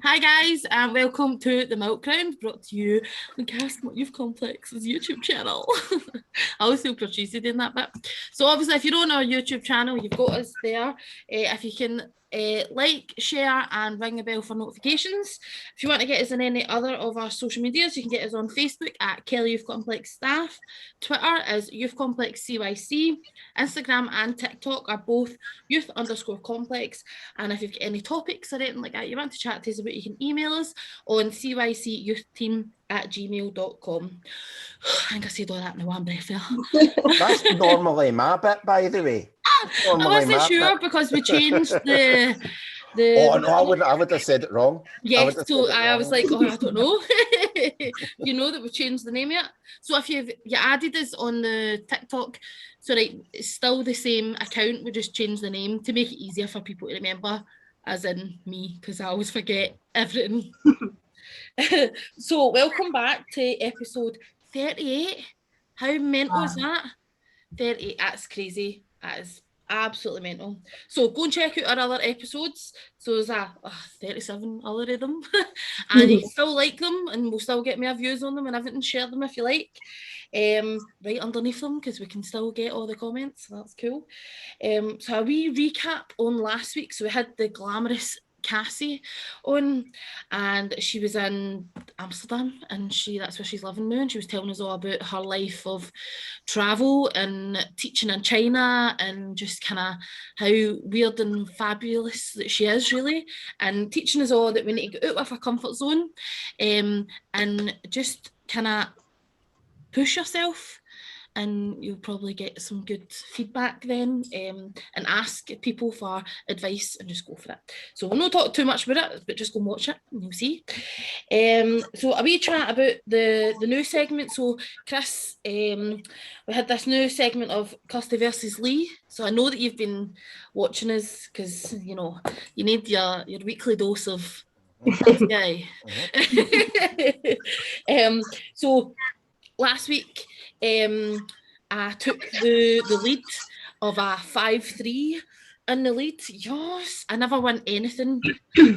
Hi guys, and welcome to The Milk Round, brought to you on Castmont Youth Complex's YouTube channel. I always feel cheesy doing that bit. So obviously, if you're on our YouTube channel, you've got us there. If you can like, share, and ring the bell for notifications. If you want to get us on any other of our social medias, you can get us on Facebook at Kelly Youth Complex Staff. Twitter is Youth Complex CYC. Instagram and TikTok are both youth_complex. And if you've got any topics or anything like that you want to chat to us about, you can email us on cycyouthteam@gmail.com. I think I said all that in one breath there. That's normally my bit, by the way. I wasn't sure because we changed the Oh no, I would have said it wrong. Yes, so I was like, oh, I don't know. You know that we've changed the name yet? So if you added us on the TikTok, so right, it's still the same account, we just changed the name to make it easier for people to remember, as in me, because I always forget everything. So welcome back to episode 38. How mental is that? 38, that's crazy. That is absolutely mental. So go and check out our other episodes. So there's 37 other of them. And you still like them, and we'll still get more views on them and everything. Share them if you like. Right underneath them, because we can still get all the comments. So that's cool. So a wee recap on last week. So we had the glamorous Cassie on, and she was in Amsterdam, and that's where she's living now, and she was telling us all about her life of travel and teaching in China, and just kind of how weird and fabulous that she is, really, and teaching us all that we need to get out of our comfort zone, and just kind of push yourself, and you'll probably get some good feedback then, and ask people for advice and just go for it. So we'll not talk too much about it, but just go and watch it and you'll see. So a wee chat about the new segment. So Chris, we had this new segment of Kirsty versus Lee. So I know that you've been watching us because, you know, you need your weekly dose of this guy. So last week, I took the lead of a 5-3 in the lead. Yes, I never win anything,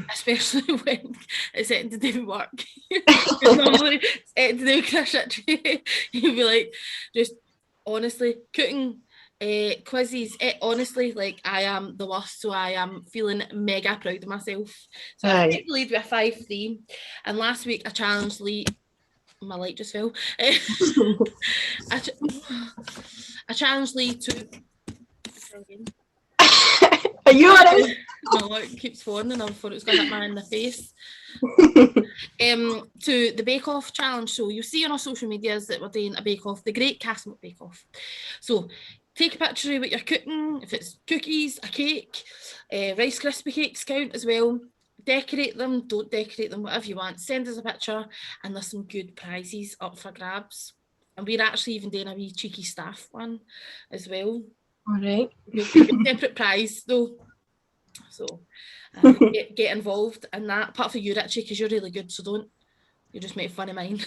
especially when it's anything to do with work. Normally, it's anything to do with Chris Ritchie. You'd be like, just honestly, cooking quizzes, honestly, like, I am the worst, so I am feeling mega proud of myself. So I took the lead with a 5-3, and last week I challenged Lee. My light just fell. I challenged Lee to. Are you alright? My light keeps falling, and I thought it was going to hit me in the face. To the Bake Off challenge. So you'll see on our social medias that we're doing a Bake Off, the Great Castmont Bake Off. So take a picture of what you're cooking. If it's cookies, a cake, Rice Krispie cakes count as well. Decorate them, don't decorate them, whatever you want. Send us a picture, and there's some good prizes up for grabs. And we're actually even doing a wee cheeky staff one as well. All right. Separate prize though. So get involved in that. Apart from you, Richie, because you're really good, so don't. You just make fun of mine.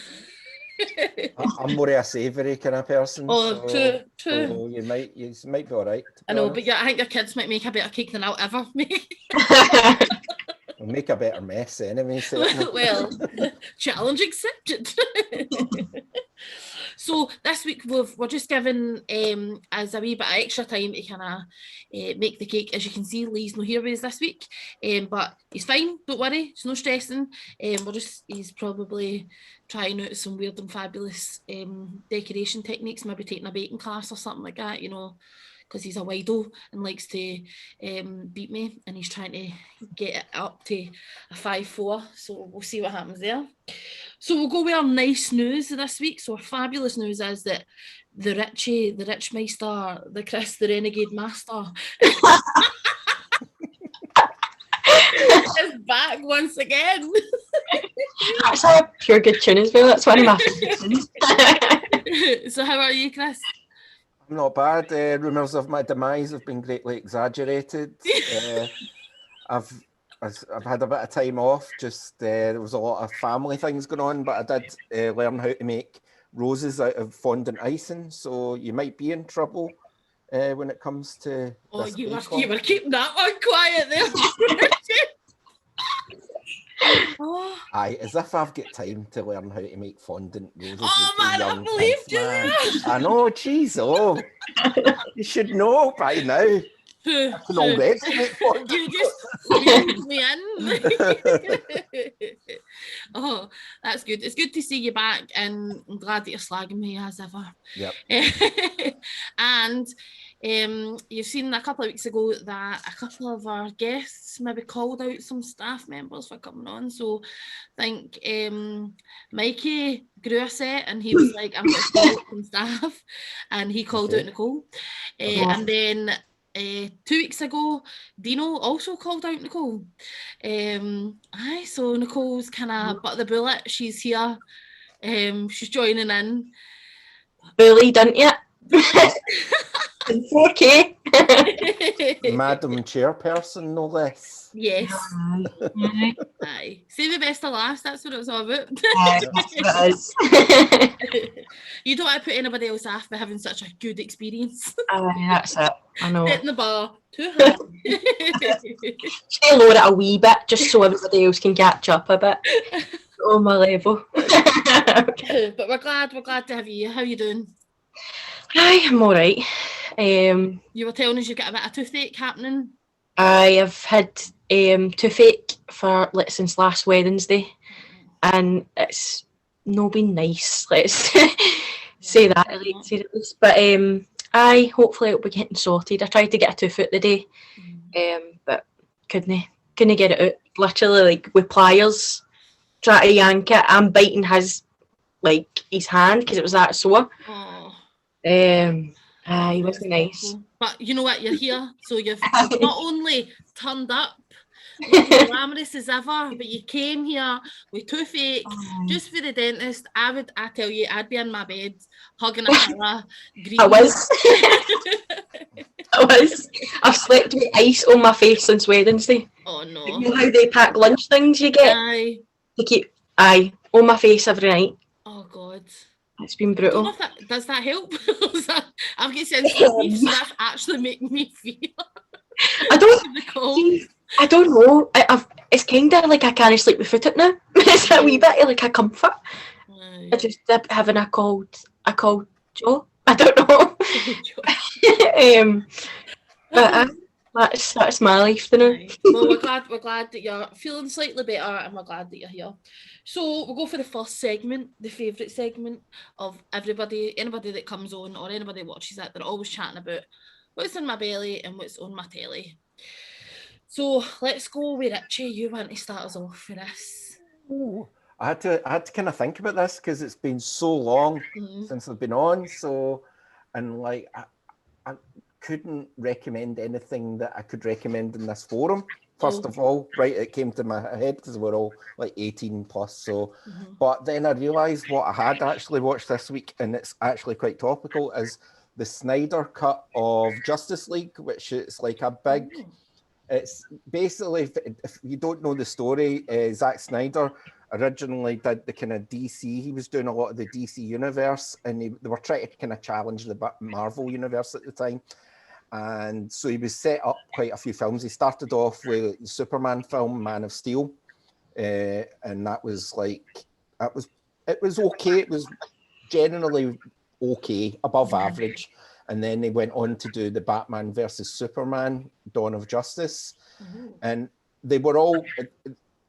I'm more of a savoury kind of person. Oh, so, true. So you might be all right. I know, but yeah, I think your kids might make a better cake than I'll ever make. We'll make a better mess anyway. Well, challenge accepted. So this week we're just given as a wee bit of extra time to kind of make the cake. As you can see, Lee's not here with us this week, but he's fine, don't worry, there's no stressing. He's probably trying out some weird and fabulous decoration techniques, maybe taking a baking class or something like that, you know, because he's a wido and likes to beat me, and he's trying to get it up to a 5-4, so we'll see what happens there. So we'll go with our nice news this week. So our fabulous news is that the Richie, the Rich Meister, the Chris, the Renegade Master is back once again. That's a pure good tune as well. That's one of my favourite tunes. So how are you, Chris? I'm not bad. Rumours of my demise have been greatly exaggerated. I've had a bit of time off. Just there was a lot of family things going on, but I did learn how to make roses out of fondant icing. So you might be in trouble when it comes to. Oh, you were keeping that one quiet there. Aye, as if I've got time to learn how to make fondant roses Oh with man, two I young believed kids, you man. there. I know, jeez, oh. You should know by now. Phew, I can phew. already make fondant You just roses. squeezed me in. Oh, that's good. It's good to see you back, and I'm glad that you're slagging me as ever. Yep. And you've seen a couple of weeks ago that a couple of our guests maybe called out some staff members for coming on. So I think Mikey grew a set and he was like, I'm going to call out some staff, and he called out Nicole. And then 2 weeks ago, Dino also called out Nicole. So Nicole's kind of butt the bullet. She's here. She's joining in. Bully, didn't you? In 4K. Madam Chairperson, no less. Yes. Aye. Aye. Save the best to last. That's what it was all about. That's what it is. You don't want to put anybody else off by having such a good experience. Aye, that's it. I know. Setting the bar too high. Just lower it a wee bit just so everybody else can catch up a bit on my level. Okay. But we're glad to have you. How you doing? Hi, I'm alright. You were telling us you got a bit of toothache happening. I have had toothache for since last Wednesday, and it's not been nice. Let's say that at least. But hopefully it'll be getting sorted. I tried to get a tooth out the day, but couldn't get it out. Literally, like with pliers, try to yank it. I'm biting his hand because it was that sore. Oh. It wasn't nice. But you know what? You're here, so you've not only turned up looking glamorous as ever, but you came here with toothache just for the dentist. I tell you, I'd be in my bed hugging a pillow. I was. I've slept with ice on my face since Wednesday. Oh no! You know how they pack lunch things you get? Aye. To keep on my face every night. Oh god. It's been I brutal. don't know if does that help? I've got sensitive teeth, so that's actually making me feel. I don't know. It's kind of like I can't sleep with foot it now. It's a wee bit like a comfort. Aye. I just having a cold Joe. I don't know. But that's my life now. Well, we're glad that you're feeling slightly better, and we're glad that you're here. So we'll go for the first segment, the favourite segment of anybody that comes on or anybody that watches it. They're always chatting about what's in my belly and what's on my telly. So let's go with Richie. You want to start us off with this? Ooh, I had to kind of think about this because it's been so long since I've been on. So, and like I couldn't recommend anything that I could recommend in this forum. First of all, right, it came to my head because we're all like 18 plus. So, but then I realised what I had actually watched this week, and it's actually quite topical, is the Snyder cut of Justice League, which is like a big. It's basically, if you don't know the story, Zack Snyder originally did the kind of DC. He was doing a lot of the DC universe, and they were trying to kind of challenge the Marvel universe at the time. And so he was set up quite a few films. He started off with the Superman film, Man of Steel, and that was like it was okay. It was generally okay, above average. And then they went on to do the Batman versus Superman, Dawn of Justice, and they were all.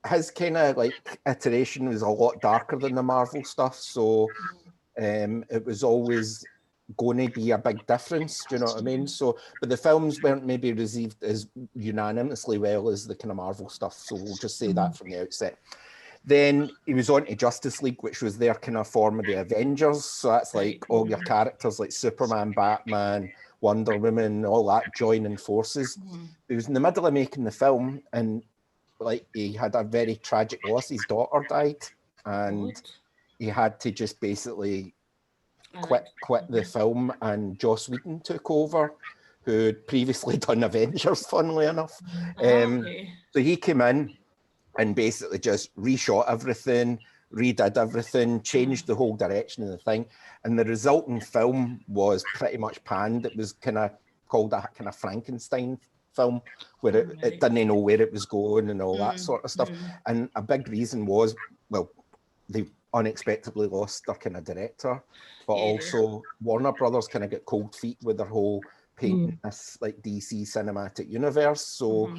His kind of like iteration was a lot darker than the Marvel stuff, so it was always going to be a big difference. Do you know what I mean? So, but the films weren't maybe received as unanimously well as the kind of Marvel stuff. So we'll just say that from the outset. Then he was on to Justice League, which was their kind of form of the Avengers. So that's like all your characters like Superman, Batman, Wonder Woman, all that joining forces. He was in the middle of making the film, and like he had a very tragic loss. His daughter died, and he had to just basically quit the film, and Joss Whedon took over, who had previously done Avengers, funnily enough. So he came in and basically just reshot everything, redid everything, changed the whole direction of the thing. And the resulting film was pretty much panned. It was kind of called a kind of Frankenstein film, where it didn't know where it was going and all that sort of stuff. And a big reason was, well, they unexpectedly lost their kind of director, but also Warner Brothers kind of got cold feet with their whole painting this like DC cinematic universe. So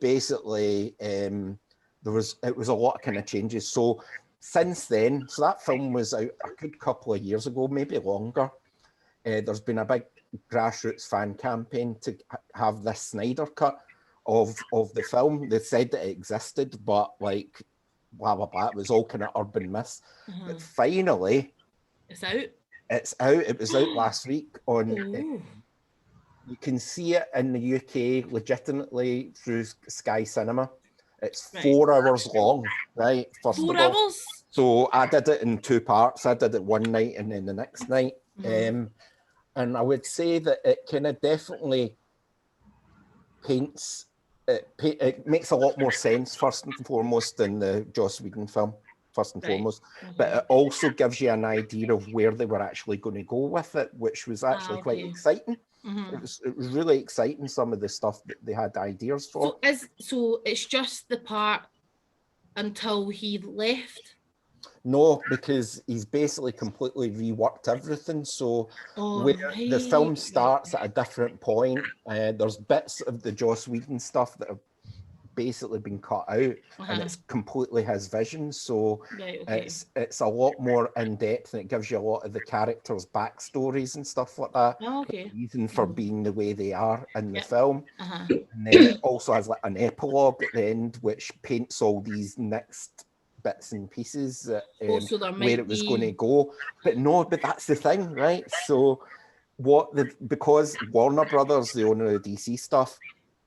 basically, it was a lot of kind of changes. So since then, so that film was out a good couple of years ago, maybe longer. There's been a big grassroots fan campaign to have this Snyder cut of the film. They said that it existed, but like blah blah blah, it was all kind of urban myths. But finally, it's out. It's out. It was out last week on. You can see it in the UK legitimately through Sky Cinema. It's 4 hours long, right? First 4 of all. hours? So I did it in 2 parts. I did it one night and then the next night. And I would say that it kind of definitely paints, it makes a lot more sense first and foremost than the Joss Whedon film, first and foremost. But it also gives you an idea of where they were actually going to go with it, which was actually quite exciting. It was really exciting, some of the stuff that they had ideas for. So it's just the part until he left? No, because he's basically completely reworked everything. So the film starts at a different point. There's bits of the Joss Whedon stuff that have basically been cut out, and it's completely his vision. So it's a lot more in depth, and it gives you a lot of the characters' backstories and stuff like that. The reason for being the way they are in the film. And then it also has like an epilogue at the end, which paints all these next bits and pieces where it was going to go. But that's the thing, right? So because Warner Brothers, the owner of DC stuff,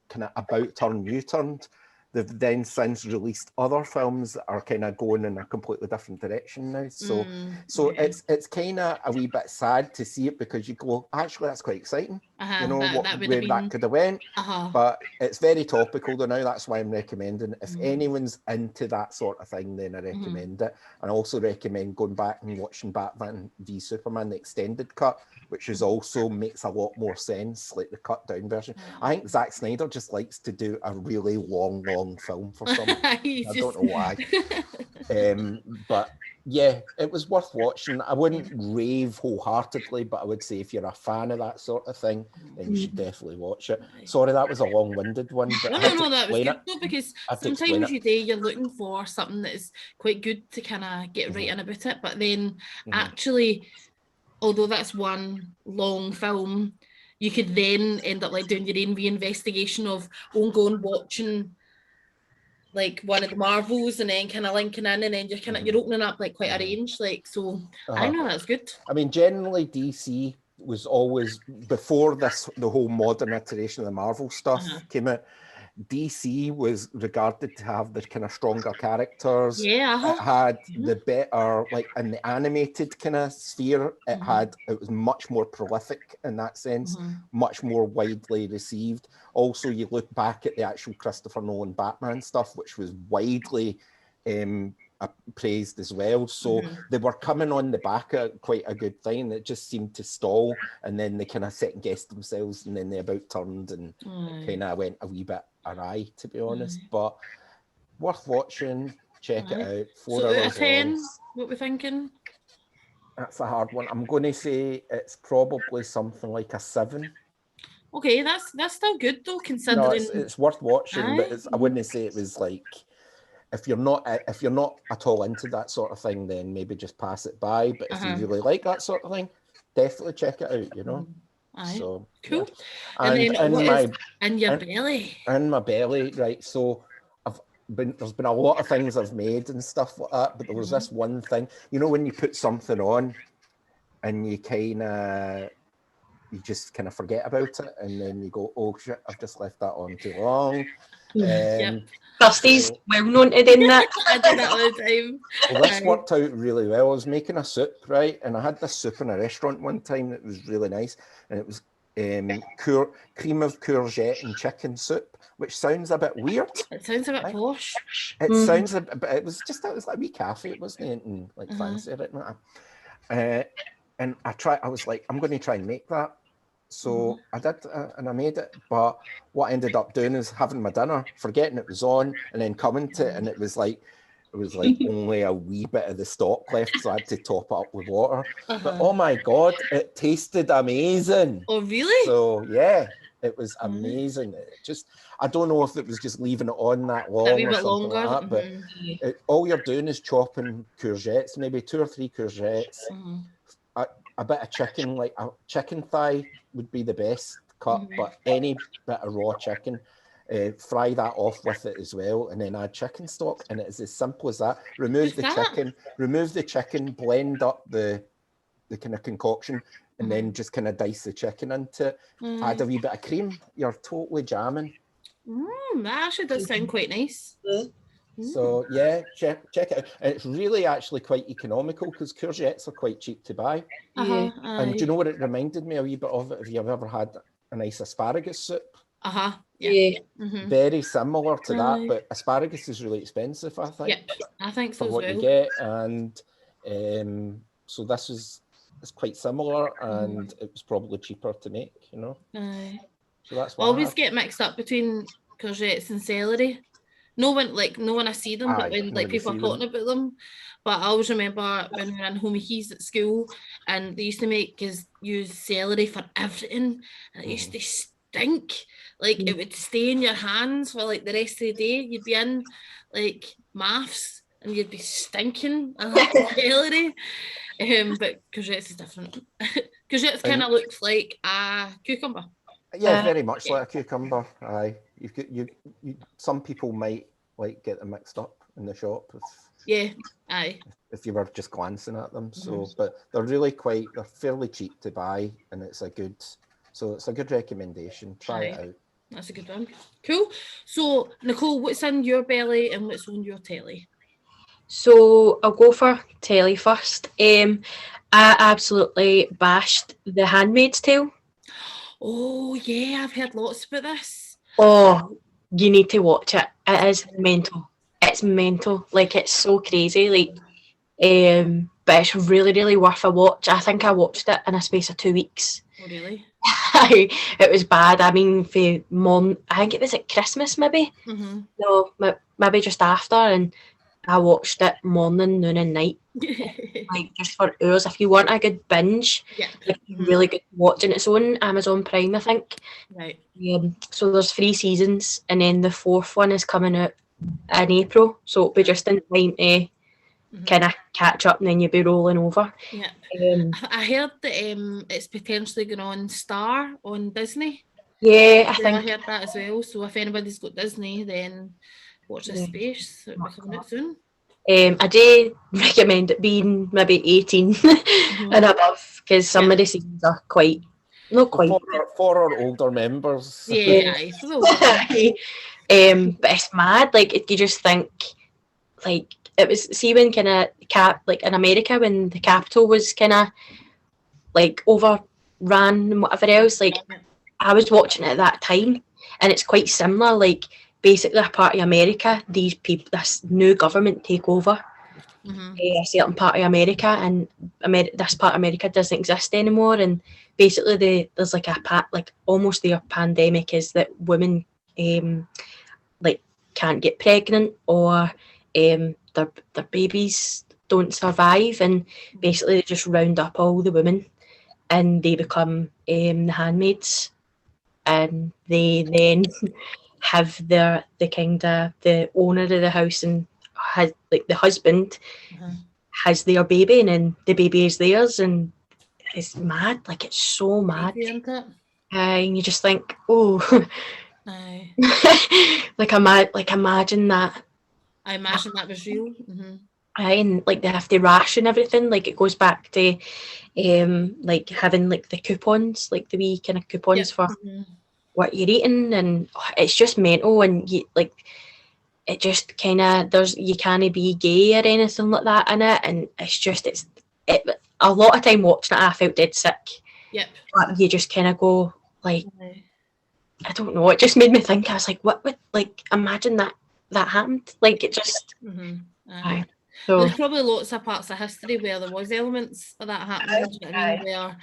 kind of about turn U-turned, they've then since released other films that are kind of going in a completely different direction now. So it's kind of a wee bit sad to see it, because you go, actually, that's quite exciting. You know, where that could have went. But it's very topical though now. That's why I'm recommending it. If anyone's into that sort of thing, then I recommend it. And I also recommend going back and watching Batman v Superman, the extended cut, which is also makes a lot more sense, like the cut down version. I think Zack Snyder just likes to do a really long film for some reason. I don't know why. But yeah, it was worth watching. I wouldn't rave wholeheartedly, but I would say if you're a fan of that sort of thing, then you should definitely watch it. Sorry, that was a long-winded one. But No, that was good though, because sometimes you're looking for something that is quite good to kind of get right in about it, but then actually, although that's one long film, you could then end up like doing your own reinvestigation of going watching like one of the Marvels and then kind of linking in, and then you're opening up like quite a range. Like, so I know that's good. I mean, generally DC was always, before the whole modern iteration of the Marvel stuff came out, DC was regarded to have the kind of stronger characters. It had the better, like in the animated kind of sphere, it was much more prolific in that sense, much more widely received. Also, you look back at the actual Christopher Nolan Batman stuff, which was widely praised as well. So they were coming on the back of quite a good thing. It just seemed to stall, and then they kind of second guessed themselves, and then they about turned and kind of went a wee bit awry, to be honest. But worth watching. Check it out. 4 hours out of 10, long. what we're thinking? That's a hard one. I'm going to say it's probably something like a 7. Okay, that's still good though, considering. No, it's worth watching, but I wouldn't say it was like. If you're not at all into that sort of thing, then maybe just pass it by. But if you really like that sort of thing, definitely check it out. You know. So cool. Yeah. And then in your belly? In my belly, right? So there's been a lot of things I've made and stuff like that, but there was this one thing. You know, when you put something on, and you just kind of forget about it, and then you go, oh shit, I've just left that on too long. Dusty's well known to doing that. I do that all the time. Well, this worked out really well. I was making a soup, right? And I had this soup in a restaurant one time that was really nice. And it was cream of courgette and chicken soup, which sounds a bit weird. It sounds a bit posh. It sounds a bit, but it was like a wee cafe. It wasn't anything like fancy or anything like that. And I was like, I'm going to try and make that. So I did, and I made it. But what I ended up doing is having my dinner, forgetting it was on, and then coming to it, and it was like only a wee bit of the stock left, so I had to top it up with water. But oh my God, it tasted amazing. Oh, really? So yeah, it was amazing. It just, I don't know if it was just leaving it on that long wee or bit something longer. like that, but all you're doing is chopping courgettes, maybe 2 or 3 courgettes, a bit of chicken, like a chicken thigh would be the best cut, but any bit of raw chicken, fry that off with it as well, and then add chicken stock, and it is as simple as that. Remove the chicken, blend up the kind of concoction, and then just kind of dice the chicken into it. Add a wee bit of cream. You're totally jamming. That actually does sound quite nice. So yeah, check it out. And it's really actually quite economical because courgettes are quite cheap to buy. And do you know what it reminded me a wee bit of? If you've ever had a nice asparagus soup. Very similar to that, but asparagus is really expensive, I think. Yep, I think so for as what well. you get, and so this is quite similar, and it was probably cheaper to make, you know. So that's why I always get mixed up between courgettes and celery. No one I see them, but when like people are talking about them. But I always remember when we were in home keys at school, and they used to use celery for everything, and it used to stink. Like it would stay in your hands for like the rest of the day. You'd be in like maths and you'd be stinking of celery. But courgettes is different. Courgettes kind of looks like a cucumber. Yeah, very much like a cucumber. Aye, you some people might like get them mixed up in the shop. If you were just glancing at them. So, but they're fairly cheap to buy, and it's a good recommendation. Try it out. That's a good one. Cool. So, Nicole, what's in your belly and what's on your telly? So I'll go for telly first. I absolutely bashed The Handmaid's Tale. Oh yeah, I've heard lots about this. Oh, you need to watch it. It is mental. It's mental. Like, it's so crazy. Like, but it's really, really worth a watch. I think I watched it in a space of 2 weeks. Oh really? It was bad. I mean, I think it was at Christmas, maybe. No, maybe just after, and I watched it morning, noon, and night. Like, just for hours. If you want a good binge, really good watching. It's on Amazon Prime, I think. Right. So there's 3 seasons, and then the 4th one is coming out in April. So it'll be just in time to kind of catch up, and then you'll be rolling over. Yeah. I heard that it's potentially going on Star on Disney. Yeah, I think I heard that as well. So if anybody's got Disney, then watch this space. It'll be coming out soon. I do recommend it being maybe 18 and above, because some of the scenes are not quite. For our older members. Yeah. But it's mad. Like, you just think, like, it was, see, when kind of like in America, when the Capitol was kind of like overran and whatever else, like, I was watching it at that time, and it's quite similar. Like, basically, a part of America, these people, this new government take over a certain part of America, and this part of America doesn't exist anymore. And basically, there's like almost their pandemic is that women like can't get pregnant, or their babies don't survive, and basically they just round up all the women, and they become the handmaids, and they then have the owner of the house, and has, like, the husband has their baby, and then the baby is theirs, and it's mad. Like, it's so mad. And you just think, oh, like imagine that. I imagine that was real. And like they have to ration everything. Like, it goes back to like having like the coupons, like the wee kind of coupons for what you're eating, and it's just mental. And you, like, it just kind of, you can't be gay or anything like that in it, and it's just a lot of time watching it I felt dead sick. But you just kind of go like, I don't know, it just made me think. I was like, what would, like, imagine that happened. Like, it just So there's probably lots of parts of history where there was elements of that happening, where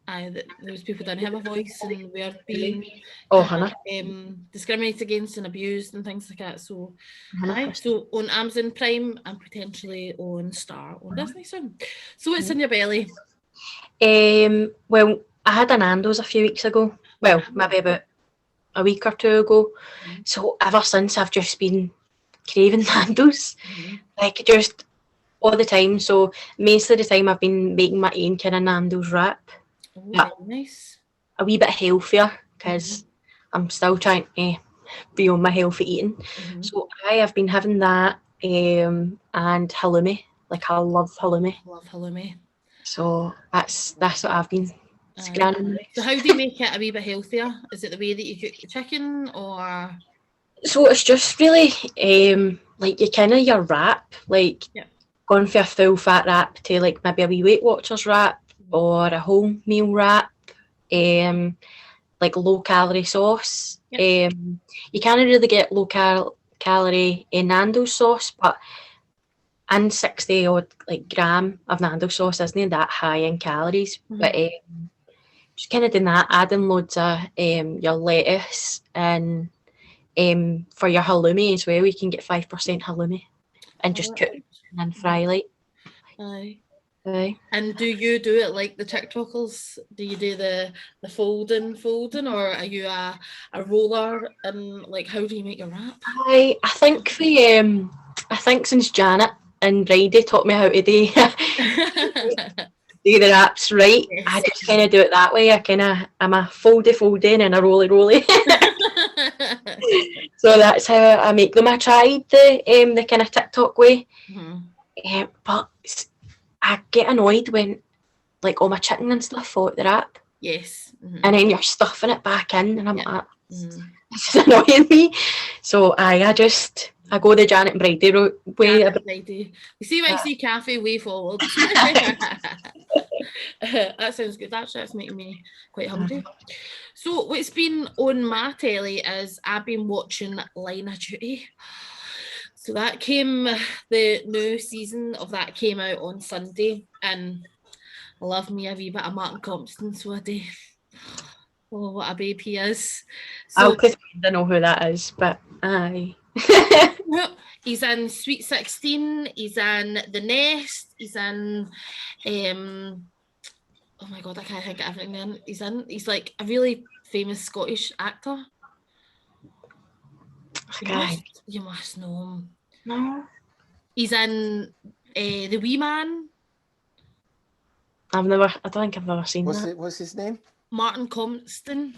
there was people didn't have a voice and were being Hannah. discriminated against and abused and things like that. So, Hannah. so on Amazon Prime and potentially on Star on Disney soon. So what's in your belly? Well, I had a Nando's a few weeks ago. Well, maybe about a week or two ago. So ever since, I've just been craving Nando's, like just all the time. So most of the time, I've been making my own kind of Nando's wrap. Oh, very nice. A wee bit healthier because I'm still trying to be on my healthy eating. So I have been having that and halloumi. Like I love halloumi. Love halloumi. So that's what I've been scanning. So how do you make it a wee bit healthier? Is it the way that you cook the chicken or? So it's just really like you kind of your wrap, like going for a full fat wrap to like maybe a wee Weight Watchers wrap or a wholemeal wrap, like low calorie sauce. You can't really get low calorie Nando's sauce, but and 60 odd like gram of Nando's sauce isn't that high in calories. But just kind of doing that, adding loads of your lettuce and for your halloumi as well, you can get 5% halloumi and just cook and then fry like. Aye. Aye. And do you do it like the TikTokers? Do you do the folding, or are you a roller? And like, how do you make your wrap? I think since Janet and Bridie taught me how to do the wraps right, I just kind of do it that way. I'm a folding and a rolly. So that's how I make them. I tried the kind of TikTok way, but I get annoyed when like all my chicken and stuff fall out the wrap. Yes. And then you're stuffing it back in, and I'm like, this is annoying me. So I go the Janet and Bridie way. You see what I see, cafe way forward. That sounds good. Actually, that's making me quite hungry. So what's been on my telly is I've been watching Line of Duty. So that the new season of that came out on Sunday, and I love me a wee bit of Martin Compton, so I do. Oh, what a babe he is. So, I'll pretend I know who that is, but aye. He's in Sweet 16, he's in The Nest, he's in oh my god, I can't think of everything he's like a really famous Scottish actor. You must know him. No. He's in The Wee Man. I don't think I've ever seen that. What's his name? Martin Compton.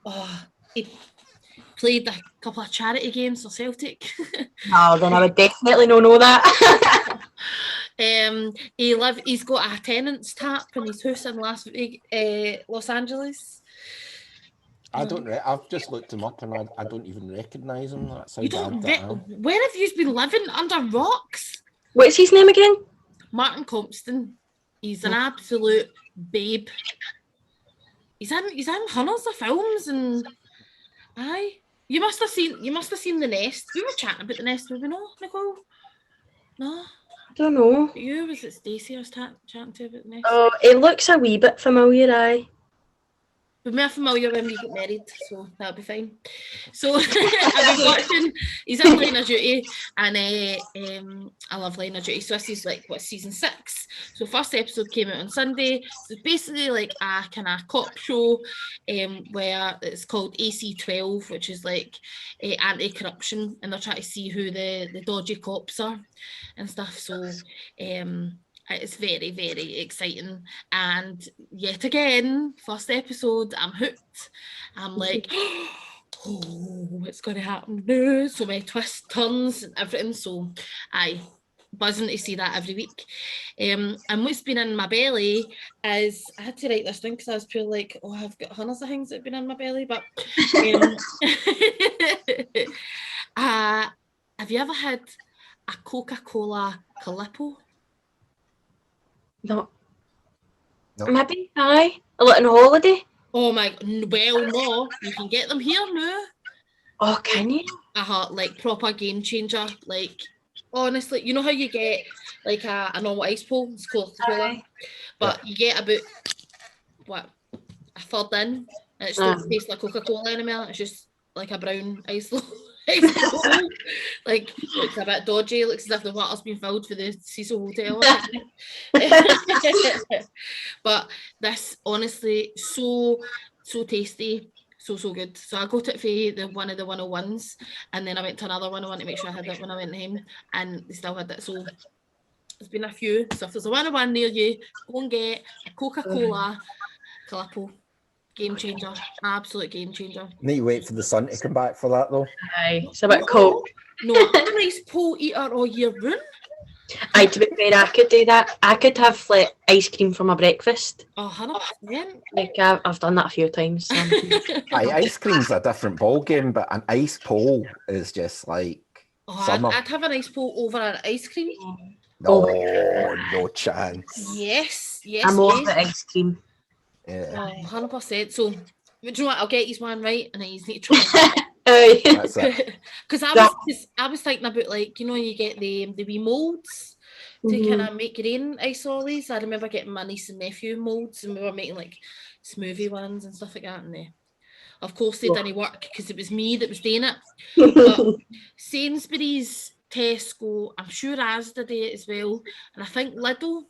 Oh, he played a couple of charity games for Celtic. No, then I would definitely not know that. He's got a tenant's tap in his house in Los Angeles. I've just looked him up and I don't even recognise him. That's how you bad don't that is. Where have you been living? Under rocks? What's his name again? Martin Compton. He's an absolute babe. He's in hundreds of films, and aye. You must have seen The Nest. We were chatting about The Nest, were we not, Nicole? No? I don't know. Was it Stacey I was chatting to about The Nest? Oh, it looks a wee bit familiar, aye. We're more familiar when we get married, so that'll be fine. So I've been watching. He's in Line of Duty, and I love Line of Duty. So this is like season 6. So first episode came out on Sunday. So it's basically like a kind of cop show, where it's called AC-12, which is like anti-corruption, and they're trying to see who the dodgy cops are and stuff. So it's very, very exciting. And yet again, first episode, I'm hooked. I'm like, oh, what's going to happen now? So many twists, turns, and everything. So buzzing to see that every week. And what's been in my belly is, I had to write this down because I was pure like, oh, I've got hundreds of things that have been in my belly. But have you ever had a Coca-Cola Calippo? No. Maybe, aye. A little holiday. Oh my, well, no. You can get them here now. Oh, can you? Like proper game changer. Like, honestly, you know how you get like a normal ice pole. It's Coca-Cola. But you get about, what, a third in, and it still tastes like Coca-Cola anymore. It's just like a brown ice pole. Like, looks a bit dodgy. Looks as if the water's been filled for the Cecil Hotel. But this, honestly, so tasty. So good. So I got it for one of the 101s, and then I went to another 101 to make sure I had it when I went home, and they still had it. So there's been a few. So if there's a 101 near you, go and get a Coca-Cola Calippo. Game changer. Absolute game changer. Need to wait for the sun to come back for that, though. Aye, it's a bit cold. No, I'm a nice pole eater all year round. Aye, to be fair, I could do that. I could have like ice cream for my breakfast. 100%. Like I've done that a few times. Aye, ice cream's a different ball game, but an ice pole is just like summer. I'd have an ice pole over an ice cream. No, no chance. Yes. I'm all about ice cream. Yeah. 100%. So, do you know what? I'll get you one right, and then you need to try Aye. That's it. Because I was thinking about, like, you know, you get the wee moulds to kind of make your own ice lollies. I remember getting my niece and nephew moulds, and we were making like smoothie ones and stuff like that. And of course, they didn't work because it was me that was doing it. But Sainsbury's, Tesco, I'm sure Asda do it as well, and I think Lidl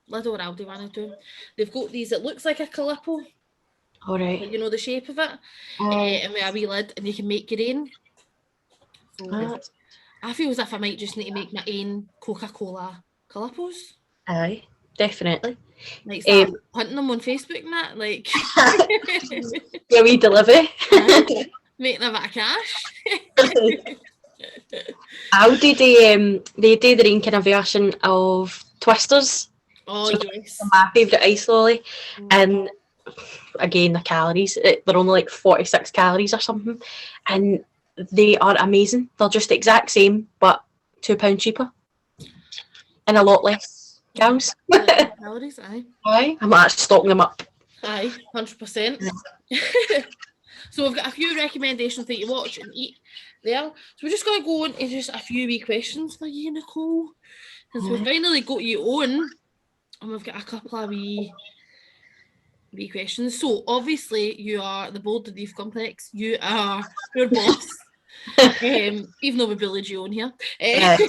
or Aldi, one or two. They've got these. It looks like a Calippo. All right. You know the shape of it, and with a wee lid, and you can make your own. So I feel as if I might just need to make my own Coca-Cola Calippos. Aye, definitely. Like start hunting them on Facebook and that, like yeah, we delivery. Making a bit of cash. Aldi they do their own kind of version of Twisters. Oh yes. My favourite ice lolly, and again the calories, they're only like 46 calories or something, and they are amazing. They're just the exact same but £2 cheaper and a lot less calories. Calories, aye. I'm actually stocking them up. Aye, 100%. So we've got a few recommendations that you watch and eat there. So we're just going to go into just a few wee questions for you, Nicole, since we've finally got you on, and we've got a couple of wee questions. So obviously you are the Bold Leaf Complex. You are your boss. Even though we bullied you on here. But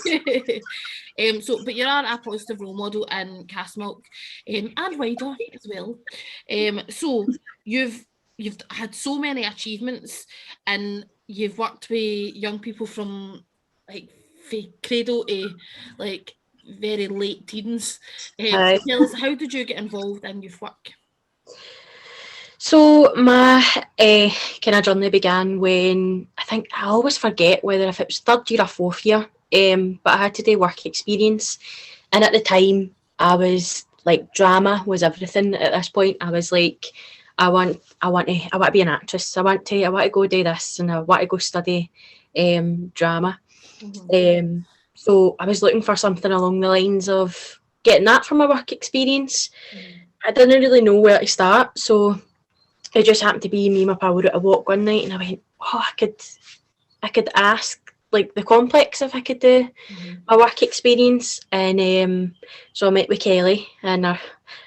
you are a positive role model in Castlemilk, and wider as well. So you've had so many achievements, and you've worked with young people from like cradle to like very late teens. So tell us, how did you get involved in youth work? So my kind of journey began when, I always forget whether if it was third year or fourth year, but I had to do work experience, and at the time I was like, drama was everything. At this point I was like, I want to be an actress. I want to go do this, and I want to go study drama. So I was looking for something along the lines of getting that from my work experience. I didn't really know where to start, so it just happened to be me and my pal were at a walk one night, and I went, I could ask like the complex if I could do my work experience. And so I met with Kelly, and I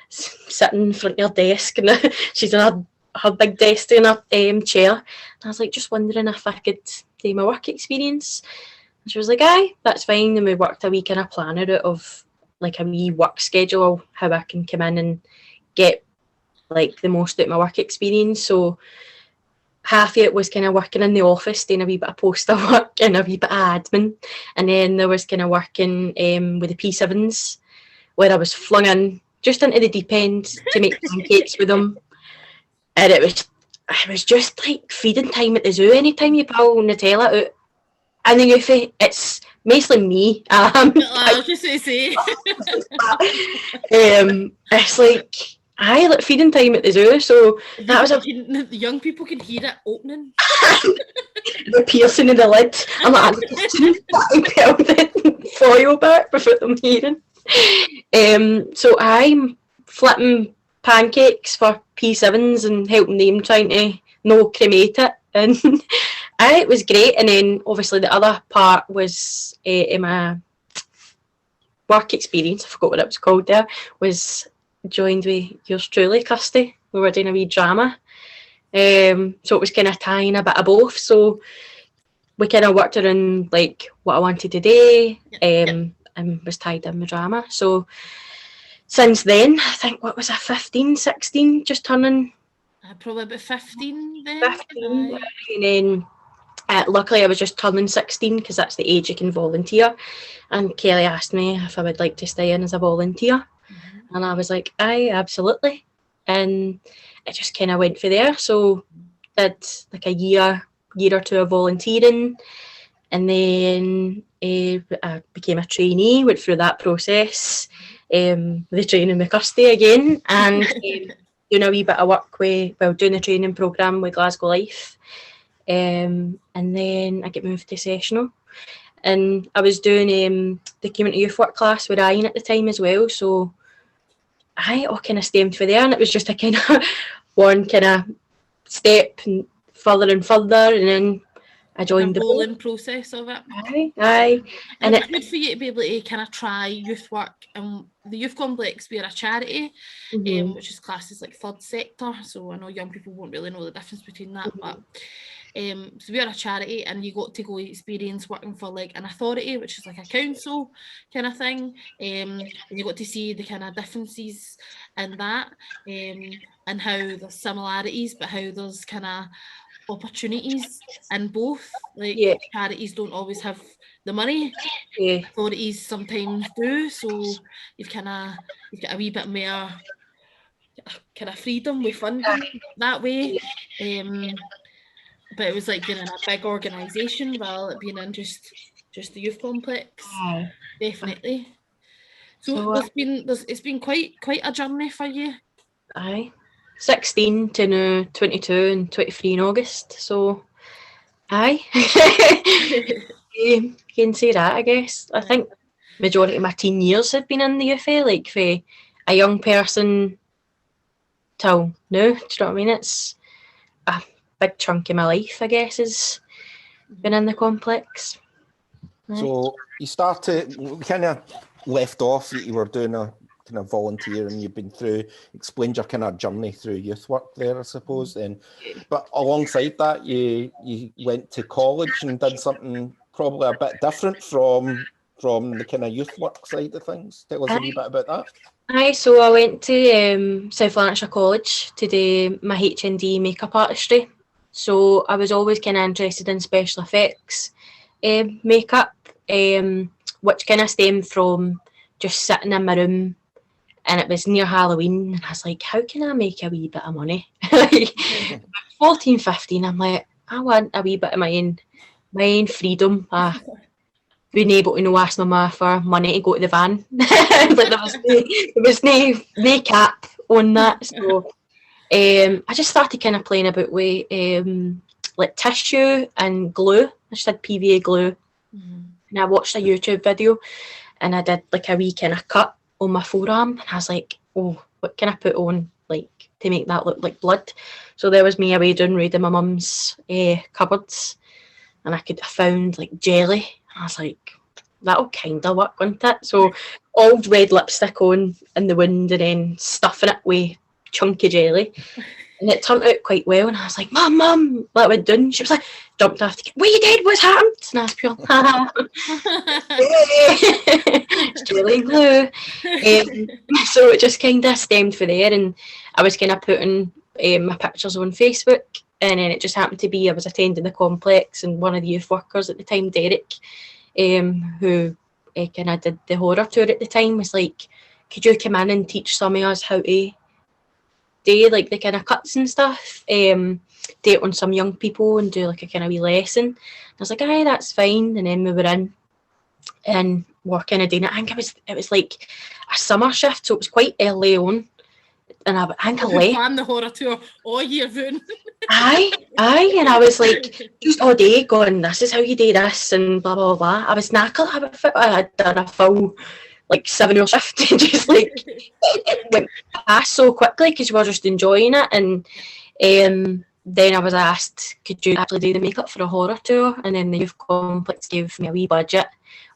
sitting in front of her desk, and she's in her big desk in her chair, and I was like, just wondering if I could do my work experience. And she was like, aye, that's fine. And we worked a wee kind of planner out of like a wee work schedule, how I can come in and get like the most out of my work experience. So half of it was kind of working in the office, doing a wee bit of poster work and a wee bit of admin, and then there was kind of working with the P7s, where I was flung in just into the deep end to make pancakes with them, and it was just like feeding time at the zoo. Anytime you pull Nutella out and the Eufy, it's mostly me. I was just going to say. It's like, like feeding time at the zoo, so that was the young people can hear it opening. The piercing in the lid. I'm like, I'm peel the foil back before them hearing. So I'm flipping pancakes for P7s and helping them trying to no cremate it, and it was great. And then obviously the other part was in my work experience, I forgot what it was called there, was joined with yours truly, Kirsty. We were doing a wee drama. So it was kind of tying a bit of both. So we kind of worked around like what I wanted to do, and was tied in with drama. So since then, I think, what was I, 15, 16, just turning Probably about 15 then. 15. And then luckily I was just turning 16 because that's the age you can volunteer. And Kelly asked me if I would like to stay in as a volunteer. And I was like, aye, absolutely. And it just kind of went for there. So did like a year or two of volunteering. And then I became a trainee, went through that process, the training with Kirsty again, and doing a wee bit of work doing the training programme with Glasgow Life. And then I get moved to sessional. And I was doing the community youth work class with Ryan at the time as well. So I all kind of stemmed for there, and it was just a kind of one kind of step and further, and then I joined the rolling process of it. Aye. And it's good for you to be able to kind of try youth work. And the youth complex, we're a charity, which is classed as like third sector. So I know young people won't really know the difference between that, but so we are a charity, and you got to go experience working for like an authority, which is like a council kind of thing, and you got to see the kind of differences in that, and how there's similarities, but how there's kind of opportunities in both. Like charities don't always have the money, authorities sometimes do, so you've got a wee bit more kind of freedom with funding that way. But it was like being in a big organisation rather than being in just the youth complex. Definitely. So it's been quite a journey for you. Aye. 16 to now 22 and 23 in August. So aye. You can say that, I guess. I think majority of my teen years have been in the youth, like for a young person till now. Do you know what I mean? It's a big chunk of my life, I guess, has been in the complex. So you started, kind of left off, you were doing a kind of volunteer, and you've been through, explained your kind of journey through youth work there, I suppose. But alongside that, you went to college and did something probably a bit different from the kind of youth work side of things. Tell us a wee bit about that. Aye, so I went to South Lanarkshire College to do my HND makeup artistry. So I was always kind of interested in special effects makeup, which kind of stemmed from just sitting in my room, and it was near Halloween, and I was like, how can I make a wee bit of money? 14, 15, I'm like, I want a wee bit of my own freedom. Being able to ask my mum for money to go to the van. Like there was no cap on that. So I just started kind of playing about with like tissue and glue. I just had PVA glue. And I watched a YouTube video, and I did like a wee kind of cut on my forearm, and I was like, oh, what can I put on like to make that look like blood? So there was me away doing reading my mum's cupboards, and I found like jelly, and I was like, that'll kind of work, won't it? So old red lipstick on in the wind, and then stuffing it with chunky jelly, and it turned out quite well. And I was like, Mum, what we're doing? She was like, jumped off the, what you did? What's happened? And I was pure, it's jelly and glue. So it just kind of stemmed for there, and I was kind of putting my pictures on Facebook, and then it just happened to be I was attending the complex, and one of the youth workers at the time, Derek, who kind of did the horror tour at the time, was like, could you come in and teach some of us how to do like the kind of cuts and stuff, do it on some young people and do like a kind of wee lesson. And I was like, aye, that's fine. And then we were in and we're kind of doing it. I think it was like a summer shift, so it was quite early on. And I think I left. Planned the horror tour all year round. Aye, and I was like, just all day going, this is how you do this, and blah, blah, blah. I was knackered. I had done a full, like, 7-hour shift, and just, like, it went past so quickly because we were just enjoying it. And then I was asked, could you actually do the makeup for a horror tour? And then the youth complex gave me a wee budget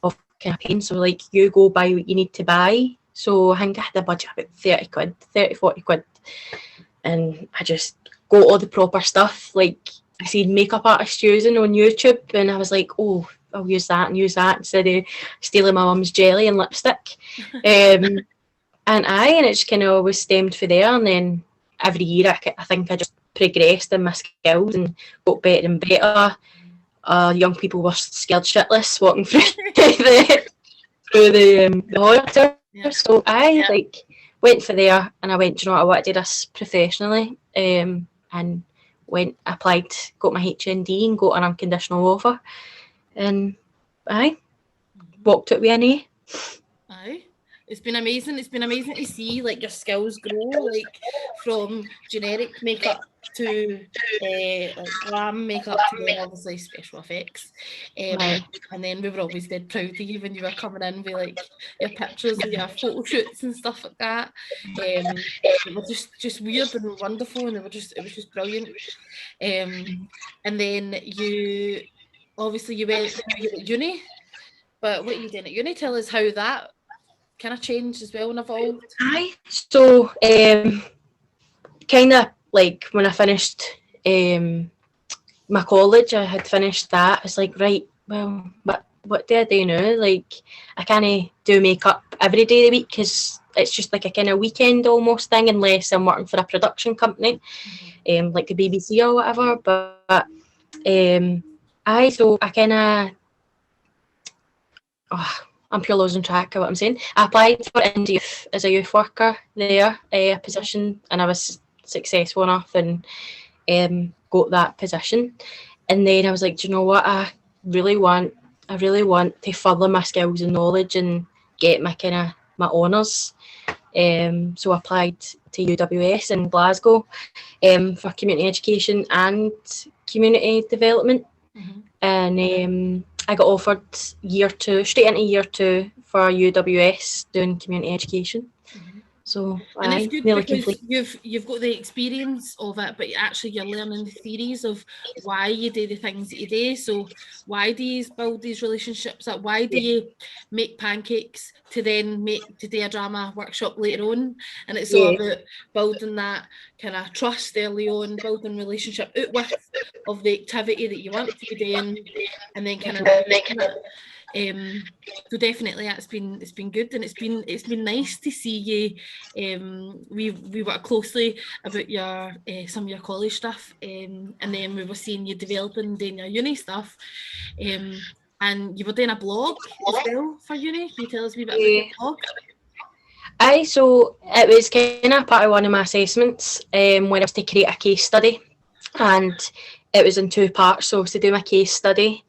of kind of paying. So like, you go buy what you need to buy. So I think I had a budget of about 40 quid. And I just got all the proper stuff. Like, I seen makeup artists using on YouTube, and I was like, oh, I'll use that instead of stealing my mum's jelly and lipstick. And it just kind of always stemmed for there. And then every year I think I just progressed in my skills and got better and better. Young people were scared shitless walking through the hall. Yeah. So I went for there, and I went, do you know what, I want to do this professionally, and went, applied, got my HND and got an unconditional offer, and I walked out with an A. Aye. It's been amazing. It's been amazing to see like your skills grow, like from generic makeup to like glam makeup to then obviously special effects. And then we were always dead proud of you when you were coming in with like your pictures of your photo shoots and stuff like that. It was just weird and wonderful, and it was just brilliant. And then you went at uni, but what you did at uni, tell us how that kind of changed as well and evolved. Aye, so kind of like when I finished my college, I had finished that. I was like, right, well, what do I do now? Like, I can't do makeup every day of the week because it's just like a kind of weekend almost thing, unless I'm working for a production company, like the BBC or whatever. But so I kind of, I'm pure losing track of what I'm saying. I applied for Indie Youth as a youth worker there, a position, and I was successful enough and got that position. And then I was like, do you know what? I really want to further my skills and knowledge and get my honours. So I applied to UWS in Glasgow for community education and community development. And I got offered straight into year 2 for UWS doing community education. So and it's good because you've got the experience of it, but actually you're learning the theories of why you do the things that you do. So why do you build these relationships up? Why do you make pancakes to then to do a drama workshop later on? And it's all about building that kind of trust early on, building relationship out with of the activity that you want to be doing, and then kind of so definitely it's been good, and it's been nice to see you. We work closely about your some of your college stuff, and then we were seeing you developing doing your uni stuff, and you were doing a blog as well for uni. Can you tell us a wee bit about your blog? Aye, so it was kind of part of one of my assessments when I was to create a case study, and it was in 2 parts. So I was to do my case study,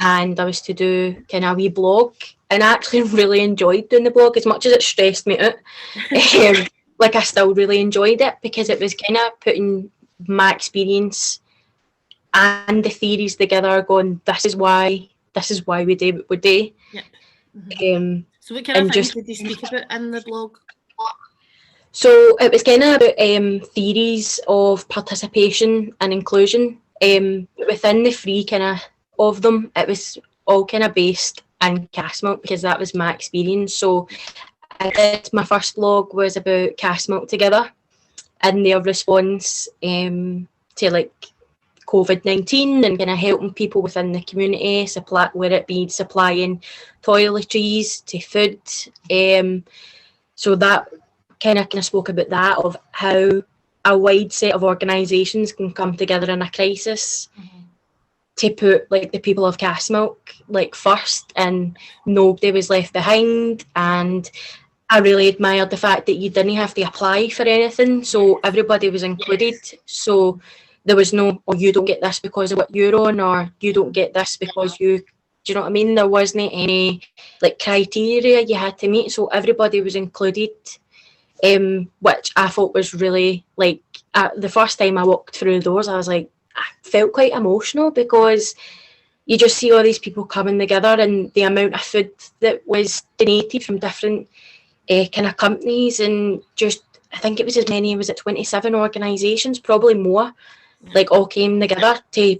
and I was to do kind of a wee blog, and I actually really enjoyed doing the blog as much as it stressed me out. Like, I still really enjoyed it because it was kind of putting my experience and the theories together, going, this is why we do what we do. Yep. So what kind of things did you speak about in the blog? So it was kind of about theories of participation and inclusion. Within the 3 kind of them, it was all kind of based in Castlemilk because that was my experience. So my first blog was about Castlemilk Together and their response to like COVID-19 and kind of helping people within the community, whether it be supplying toiletries to food. So that kind of spoke about that, of how a wide set of organisations can come together in a crisis to put like the people of Castlemilk like first, and nobody was left behind. And I really admired the fact that you didn't have to apply for anything, so everybody was included. So there was no, oh, you don't get this because of what you're on, or you don't get this because do you know what I mean? There wasn't any like criteria you had to meet, so everybody was included, which I thought was really, like, the first time I walked through the doors, I was like, I felt quite emotional because you just see all these people coming together, and the amount of food that was donated from different kind of companies, and just, I think it was as many, was it 27 organisations, probably more, like all came together to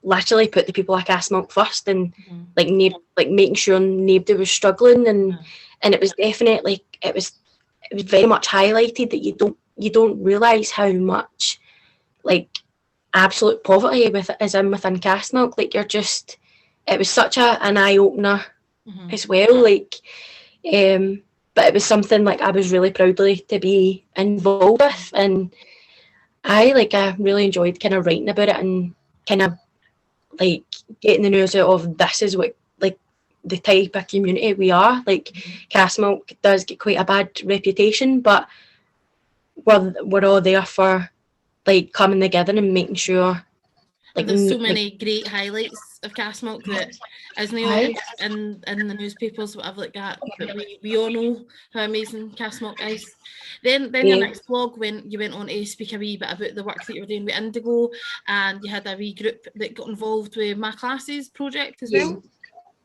literally put the people of Castlemilk first, and like making sure nobody was struggling, and it was definitely it was very much highlighted that you don't realise how much like absolute poverty is within Castlemilk. Like it was such an eye opener as well. Like, but it was something like I was really proudly to be involved with, and I really enjoyed kind of writing about it and kind of like getting the news out of this is what like the type of community we are. Like Castlemilk does get quite a bad reputation, but we're all there for like coming together and making sure. Like, there's so many great highlights of Castlemilk that isn't always in the newspapers, whatever like that. But we all know how amazing Castlemilk is. Then your next blog, when you went on to speak a wee bit about the work that you were doing with Indigo, and you had a wee group that got involved with My Classes project as well.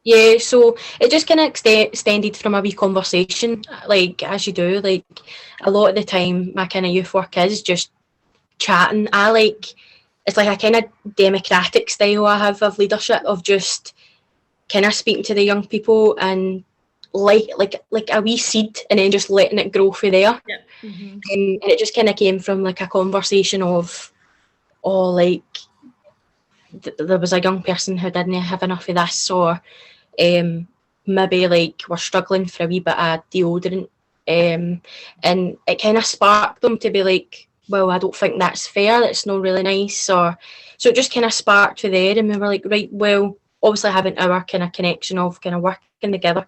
Yeah, so it just kind of extended from a wee conversation, like as you do. Like a lot of the time, my kind of youth work is just chatting. It's like a kind of democratic style I have of leadership, of just kind of speaking to the young people and like a wee seed, and then just letting it grow from there. Yep. And it just kind of came from like a conversation of, like there was a young person who didn't have enough of this, or maybe like we're struggling for a wee bit of deodorant, and it kind of sparked them to be like, well, I don't think that's fair, that's not really nice, or so it just kind of sparked for there, and we were like, right, well, obviously having our kind of connection of kind of working together,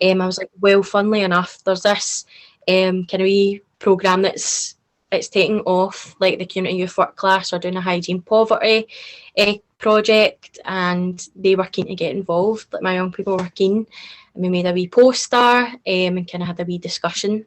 I was like, well, funnily enough, there's this kind of wee programme it's taking off, like the community youth work class are doing a hygiene poverty project, and they were keen to get involved, like my young people were keen, and we made a wee poster and kind of had a wee discussion.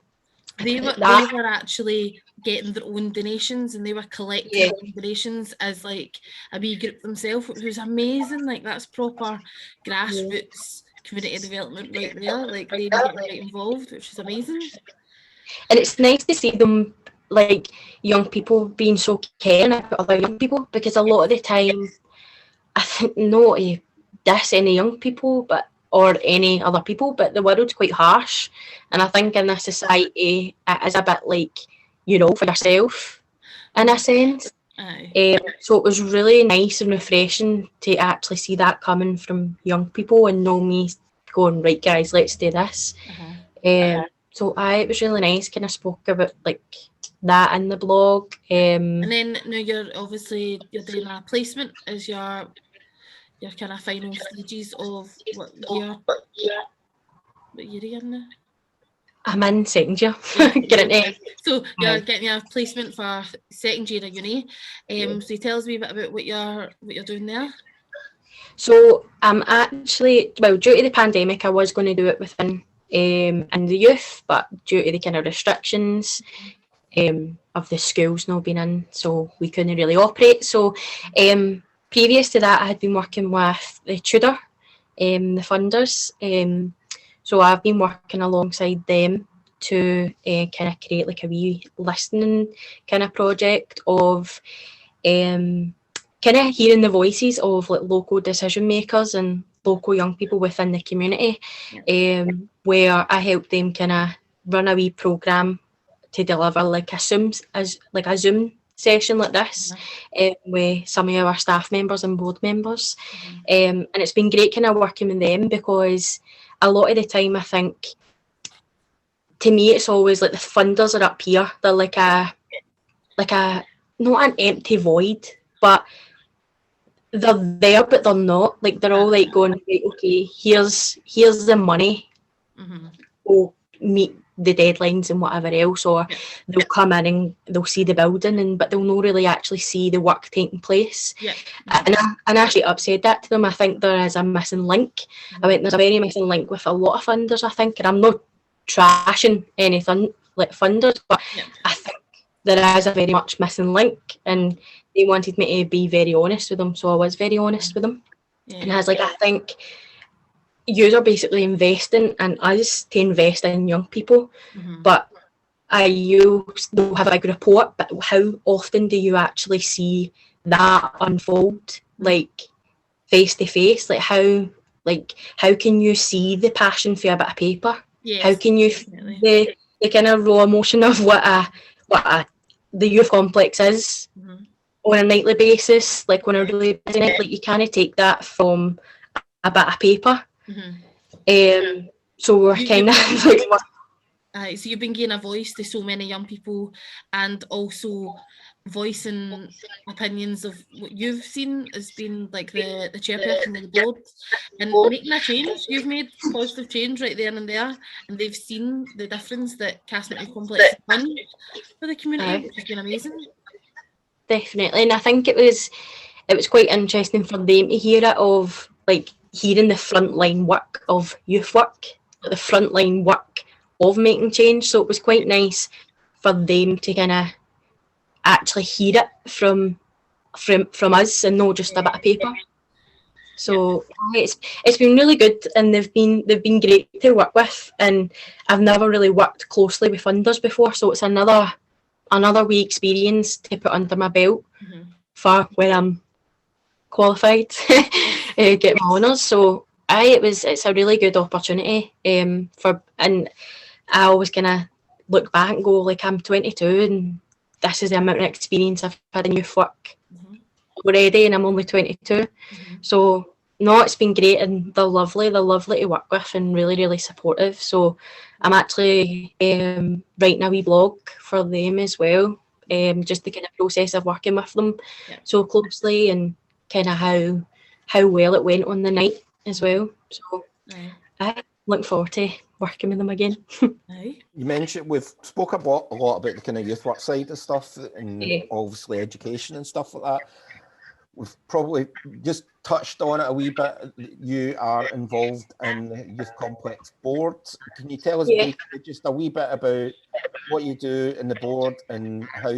They were actually getting their own donations, and they were collecting their own donations as like a wee group themselves, which was amazing. Like that's proper grassroots community development right there. Like they were getting right involved, which is amazing. And it's nice to see them, like young people being so caring about other young people, because a lot of the time, I think not to diss any young people, or any other people, but the world's quite harsh, and I think in this society it is a bit like, for yourself in a sense. So it was really nice and refreshing to actually see that coming from young people, and know me going, right guys, let's do this. So it was really nice, kind of spoke about like that in the blog. And then now you're doing a placement as your kind of final stages of what year are you in now? I'm in second year. So you're getting your placement for second year of uni. So tell us a wee bit about what you're doing there. So I'm actually, due to the pandemic, I was going to do it within in the youth, but due to the kind of restrictions of the schools not being in, so we couldn't really operate. So previous to that, I had been working with the Tudor, the funders. So I've been working alongside them to kind of create like a wee listening kind of project of kind of hearing the voices of like local decision makers and local young people within the community, where I help them kind of run a wee programme to deliver like a Zoom session like this with some of our staff members and board members. And it's been great kind of working with them, because a lot of the time I think, to me, it's always like the funders are up here. They're like a not an empty void, but they're there, but they're not. Like they're all like going, right, okay, here's the money. Go meet the deadlines and whatever else, or they'll come in and they'll see the building, but they'll not really actually see the work taking place. And I actually upset that to them. I think there is a missing link. There's a very missing link with a lot of funders, I think, and I'm not trashing anything like funders, but I think there is a very much missing link, and they wanted me to be very honest with them, so I was very honest with them. And I was like, I think you are basically investing in us to invest in young people, but you will have a big report, but how often do you actually see that unfold? Like, face to face, like how can you see the passion for a bit of paper? Yes, how can you definitely. feel the kind of raw emotion of what the youth complex is on a nightly basis, like when a really busy night, like you can't take that from a bit of paper. So we're kind of like, so you've been giving a voice to so many young people, and also voicing opinions of what you've seen as being like the chairperson of the board, and making a change. You've made positive change right there and there, and they've seen the difference that Castlemate Youth Complex has done for the community, which has been amazing. Definitely, and I think it was quite interesting for them to hear it, of like hearing the frontline work of youth work, the frontline work of making change. So it was quite nice for them to kind of actually hear it from us and not just a bit of paper. So it's been really good, and they've been great to work with, and I've never really worked closely with funders before, so it's another wee experience to put under my belt for when I'm qualified, get my honours. So it's a really good opportunity and I always kind of look back and go, like, I'm 22 and this is the amount of experience I've had in youth work already, and I'm only 22. So no, it's been great, and they're lovely to work with and really, really supportive. So I'm actually writing a wee blog for them as well, just the kind of process of working with them so closely, and kind of how well it went on the night as well. So I look forward to working with them again. You mentioned, we've spoke a lot about the kind of youth work side of stuff, and obviously education and stuff like that. We've probably just touched on it a wee bit. You are involved in the Youth Complex board. Can you tell us just a wee bit about what you do in the board, and how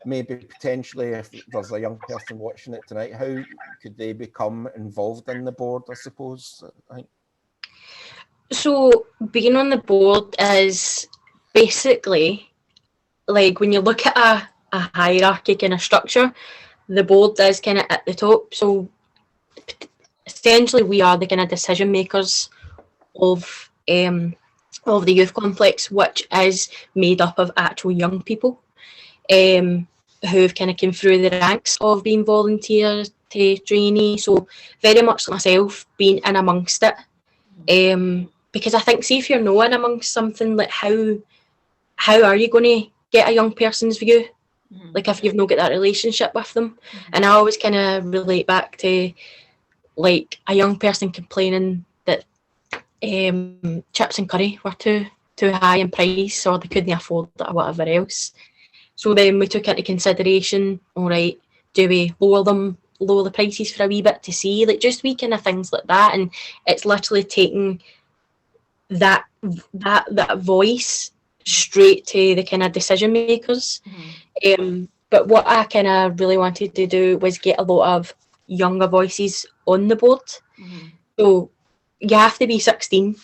maybe potentially, if there's a young person watching it tonight, how could they become involved in the board, I suppose? So being on the board is basically like when you look at a hierarchy kind of structure, the board is kind of at the top. So essentially we are the kind of decision makers of the youth complex, which is made up of actual young people who've kind of come through the ranks of being volunteers to trainee. So very much like myself, being in amongst it. Because I think, see, if you're not in amongst something, like how are you going to get a young person's view? Like if you've not got that relationship with them. And I always kind of relate back to like a young person complaining that chips and curry were too high in price, or they couldn't afford it or whatever else. So then we took into consideration, all right, do we lower the prices for a wee bit to see, like just wee kind of things like that. And it's literally taking that voice straight to the kind of decision makers. But what I kind of really wanted to do was get a lot of younger voices on the board. So you have to be 16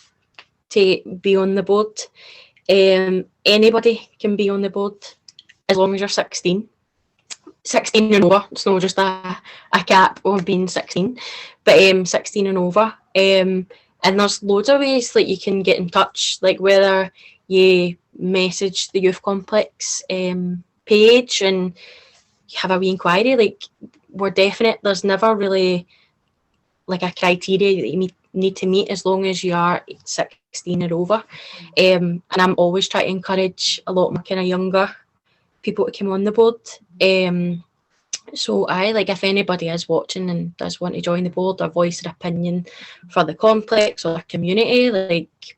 to be on the board. Anybody can be on the board as long as you're 16 and over. It's not just a cap on being 16, but 16 and over. And there's loads of ways that you can get in touch, like whether you message the Youth Complex page and you have a wee inquiry. Like, we're definite, there's never really like a criteria that you need to meet as long as you are 16 and over. And I'm always trying to encourage a lot more kind of younger people to come on the board. So if anybody is watching and does want to join the board or voice their opinion for the complex or the community, like,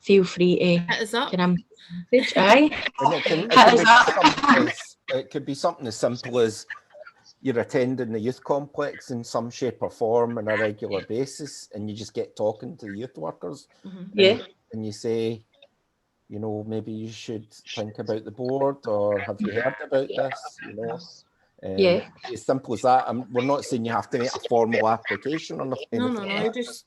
feel free to hit us up. It could be something as simple as you're attending the youth complex in some shape or form on a regular basis, and you just get talking to the youth workers. And you say, you know, maybe you should think about the board, or have you heard about this? You know, as simple as that. We're not saying you have to make a formal application or nothing. No. Just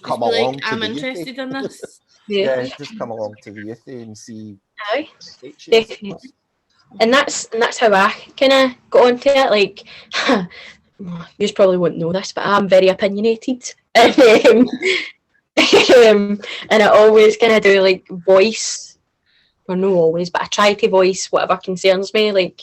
come along. Like, I'm interested in this. Just come along to the youth and see. Definitely. And that's how I kind of got onto it. Like, you probably wouldn't know this, but I'm very opinionated. And I always kind of do like voice, or no always, but I try to voice whatever concerns me, like,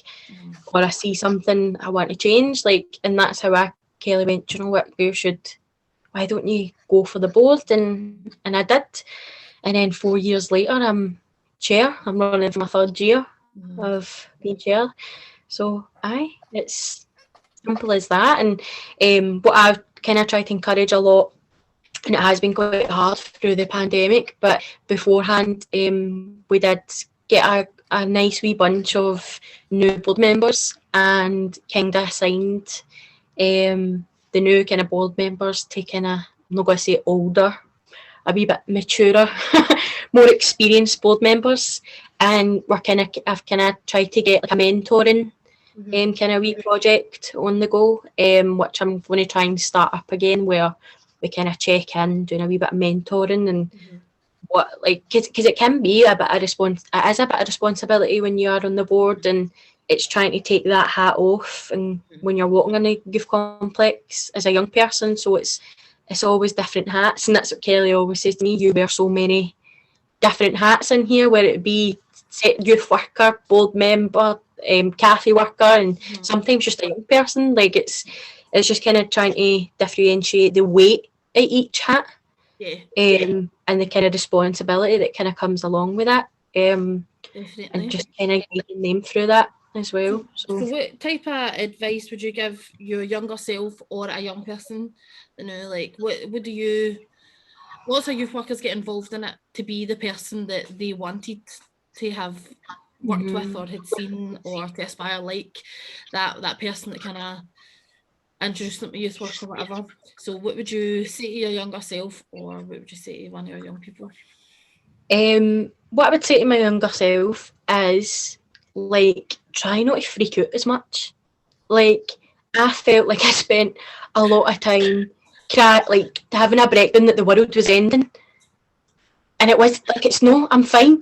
or I see something I want to change, like, and that's how Kelly went, you know what, why don't you go for the board? And I did. And then 4 years later, I'm running for my 3rd year of being chair. So, it's simple as that. And what I've kind of tried to encourage a lot, and it has been quite hard through the pandemic, but beforehand, we did get a nice wee bunch of new board members and kind of assigned the new kind of board members to kind of, I'm not going to say older, a wee bit maturer, more experienced board members, and I've kind of tried to get like a mentoring kind of wee project on the go, which I'm going to try and start up again, where we kind of check in, doing a wee bit of mentoring and what, like, because it can be a bit of it is a bit of responsibility when you are on the board, and it's trying to take that hat off, and when you're walking in a youth complex as a young person, so it's always different hats, and that's what Kelly always says to me, you wear so many different hats in here, where it be youth worker, board member, cafe worker, and sometimes just a young person. Like, it's just kind of trying to differentiate the weight at each hat, and the kind of responsibility that kind of comes along with that, and just kind of guiding them through that as well. So what type of advice would you give your younger self or a young person? You know, like, lots of youth workers get involved in it to be the person that they wanted to have worked with or had seen, or to aspire like that person that kind of introduced them to youth work or whatever. So what would you say to your younger self, or what would you say to one of your young people? What I would say to my younger self is, like, try not to freak out as much. Like, I felt like I spent a lot of time having a breakdown that the world was ending, and it was like, it's no, I'm fine.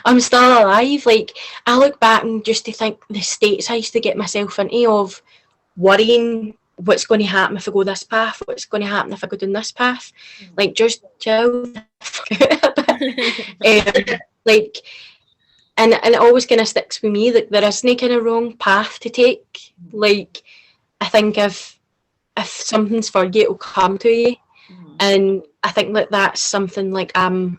I'm still alive. Like, I look back and just to think the states I used to get myself into of worrying what's going to happen if I go this path, what's going to happen if I go down this path. Like, just chill. Like, and it always kind of sticks with me that there isn't kind of wrong path to take. Like, I think if something's for you, it'll come to you. And I think that that's something like I'm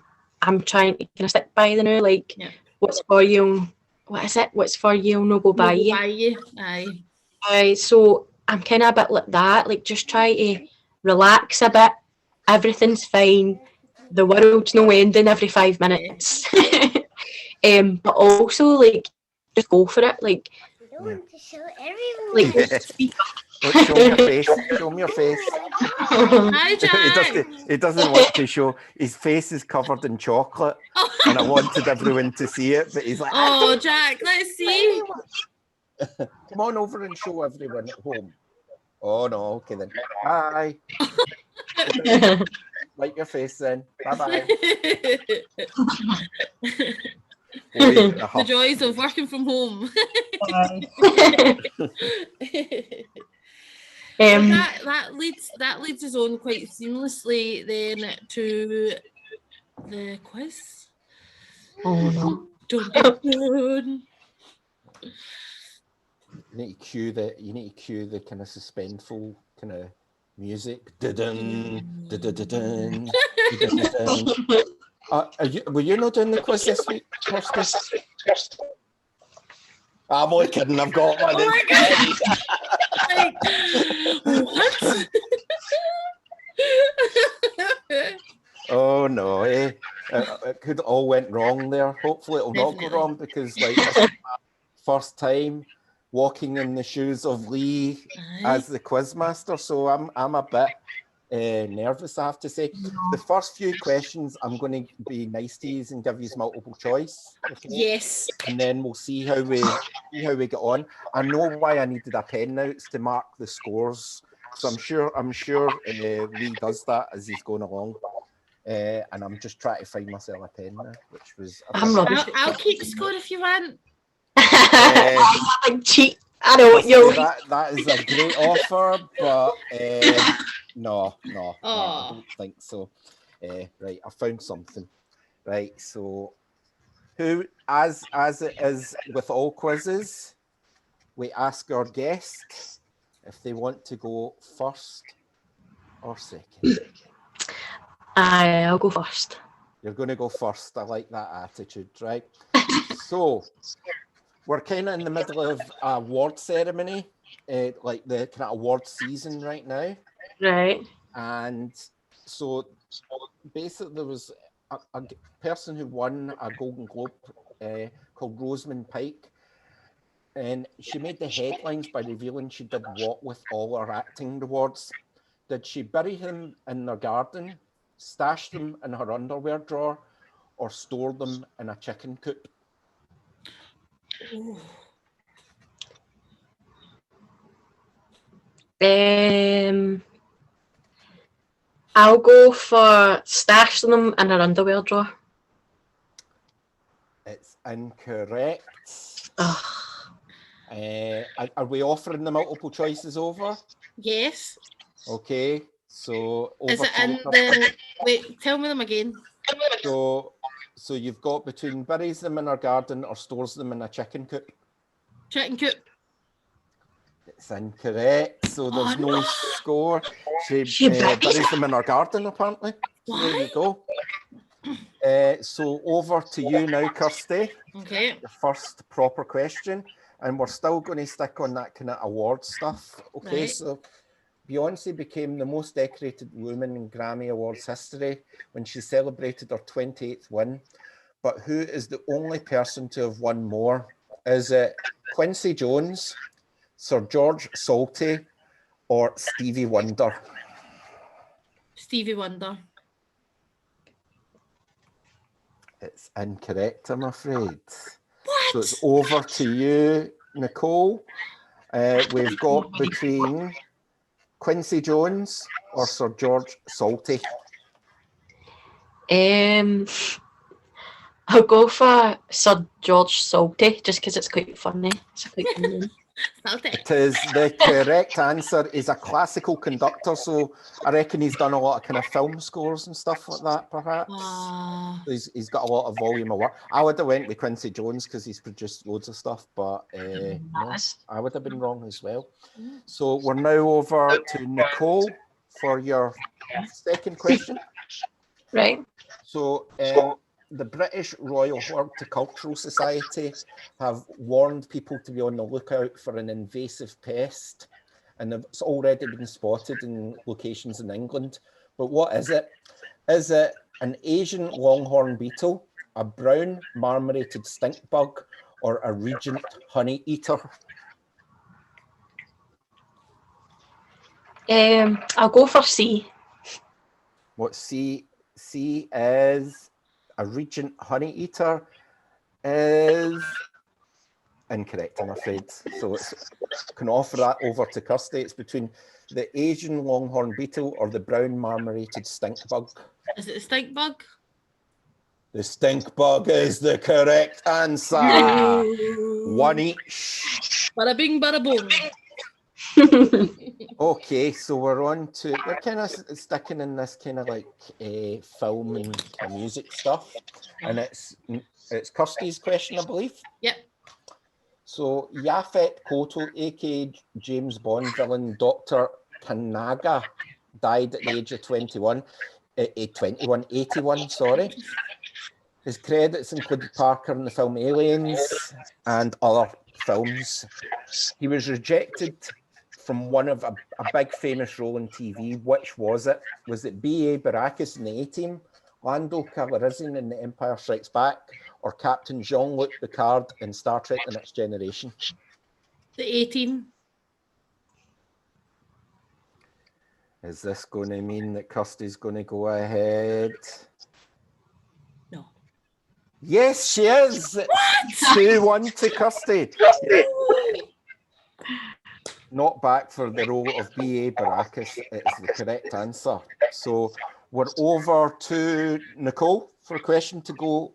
trying to kind of stick by the now. Like, what's for you? What is it? What's for you? No go by you. Aye. So I'm kind of a bit like that. Like, just try to relax a bit. Everything's fine. The world's no ending every 5 minutes. But also, like, just go for it. Like, speak up. Look, show me your face. Show me your face. Hi, Jack. He doesn't want to show. His face is covered in chocolate, and I wanted everyone to see it, but he's like, "Oh, Jack, let's see." Come on over and show everyone at home. Oh no, okay then. Bye. Like your face then. Bye. The joys of working from home. That leads us on quite seamlessly then to the quiz. Oh no! Dun. You need to cue the kind of suspenseful kind of music. Dun, dun, dun, dun, dun, dun, dun. Were you not doing the quiz this week, Kirsty? I'm only kidding. I've got one. Oh my God. What? Oh no! It could all went wrong there. Hopefully, it'll not go wrong, because like, this is my first time walking in the shoes of Lee as the quizmaster, so I'm a bit nervous, I have to say. The first few questions, I'm going to be nice to you and give you multiple choice. Okay? Yes. And then we'll see how we get on. I know why I needed a pen now. It's to mark the scores. So I'm sure Lee does that as he's going along. And I'm just trying to find myself a pen now, which was... I'll keep score if you want. Like cheat. I know what you're. That is a great offer, but no, I don't think so. Right, I found something. Right, so who, as it is with all quizzes, we ask our guest if they want to go first or second. I'll go first. You're going to go first. I like that attitude, right? So we're kind of in the middle of a award ceremony, like the kind of award season right now. Right. And so basically there was a person who won a Golden Globe called Rosamund Pike. And she made the headlines by revealing she did what with all her acting awards. Did she bury them in their garden, stash them in her underwear drawer, or store them in a chicken coop? I'll go for stash them in her underwear drawer. It's incorrect. Ugh. Are we offering the multiple choices over? Yes. Okay, so over Is it in the... Wait, tell me them again. So you've got between buries them in her garden or stores them in a chicken coop. Chicken coop. It's incorrect. So there's no score. She buries them in her garden, apparently. So there you go. So over to you now, Kirsty. Okay. Your first proper question. And we're still going to stick on that kind of award stuff. Okay, Right. so Beyonce became the most decorated woman in Grammy Awards history when she celebrated her 28th win. But who is the only person to have won more? Is it Quincy Jones, Sir George Salty, or Stevie Wonder? Stevie Wonder. It's incorrect, I'm afraid. What? So it's over to you, Nicole. We've got between Quincy Jones or Sir George Salty. I'll go for Sir George Salty, just because it's quite funny. It's a quite funny name. It is the correct answer. Is a classical conductor, so I reckon he's done a lot of kind of film scores and stuff like that, perhaps. He's got a lot of volume of work. I would have went with Quincy Jones because he's produced loads of stuff, but no, I would have been wrong as well. So we're now over to Nicole for your second question. Right. So the British Royal Horticultural Society have warned people to be on the lookout for an invasive pest, and it's already been spotted in locations in England. But what is it? Is it an Asian longhorn beetle, a brown marmorated stink bug, or a regent honey eater? I'll go for C. What C is? A regent honey eater is incorrect, I'm afraid. So I can offer that over to Kirsty. It's between the Asian longhorn beetle or the brown marmorated stink bug. Is it the stink bug? The stink bug is the correct answer. One each. Bada bing, bada boom. Okay, so we're kind of sticking in this kind of like film and kind of music stuff, and it's Kirsty's question, I believe. Yep. So Yaphet Kotto, aka James Bond villain Dr. Kanaga, died at the age of 81, sorry. His credits included Parker in the film Aliens and other films. He was rejected from one of a big famous role in TV. Which was it? Was it B.A. Baracus in the A-Team, Lando Calrissian in The Empire Strikes Back, or Captain Jean-Luc Picard in Star Trek The Next Generation? The A-Team. Is this going to mean that Kirsty's going to go ahead? No. Yes, she is. 2-1 to Kirsty. Not back for the role of B.A. Baracus. It's the correct answer. So we're over to Nicole for a question to go.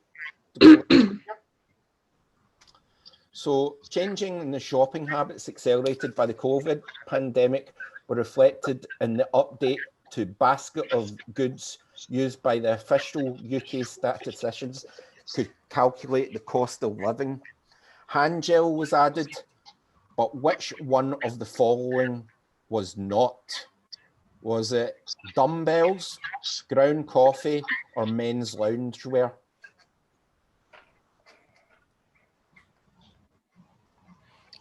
So changing in the shopping habits accelerated by the COVID pandemic were reflected in the update to basket of goods used by the official UK statisticians to calculate the cost of living. Hand gel was added, but which one of the following was not? Was it dumbbells, ground coffee, or men's loungewear?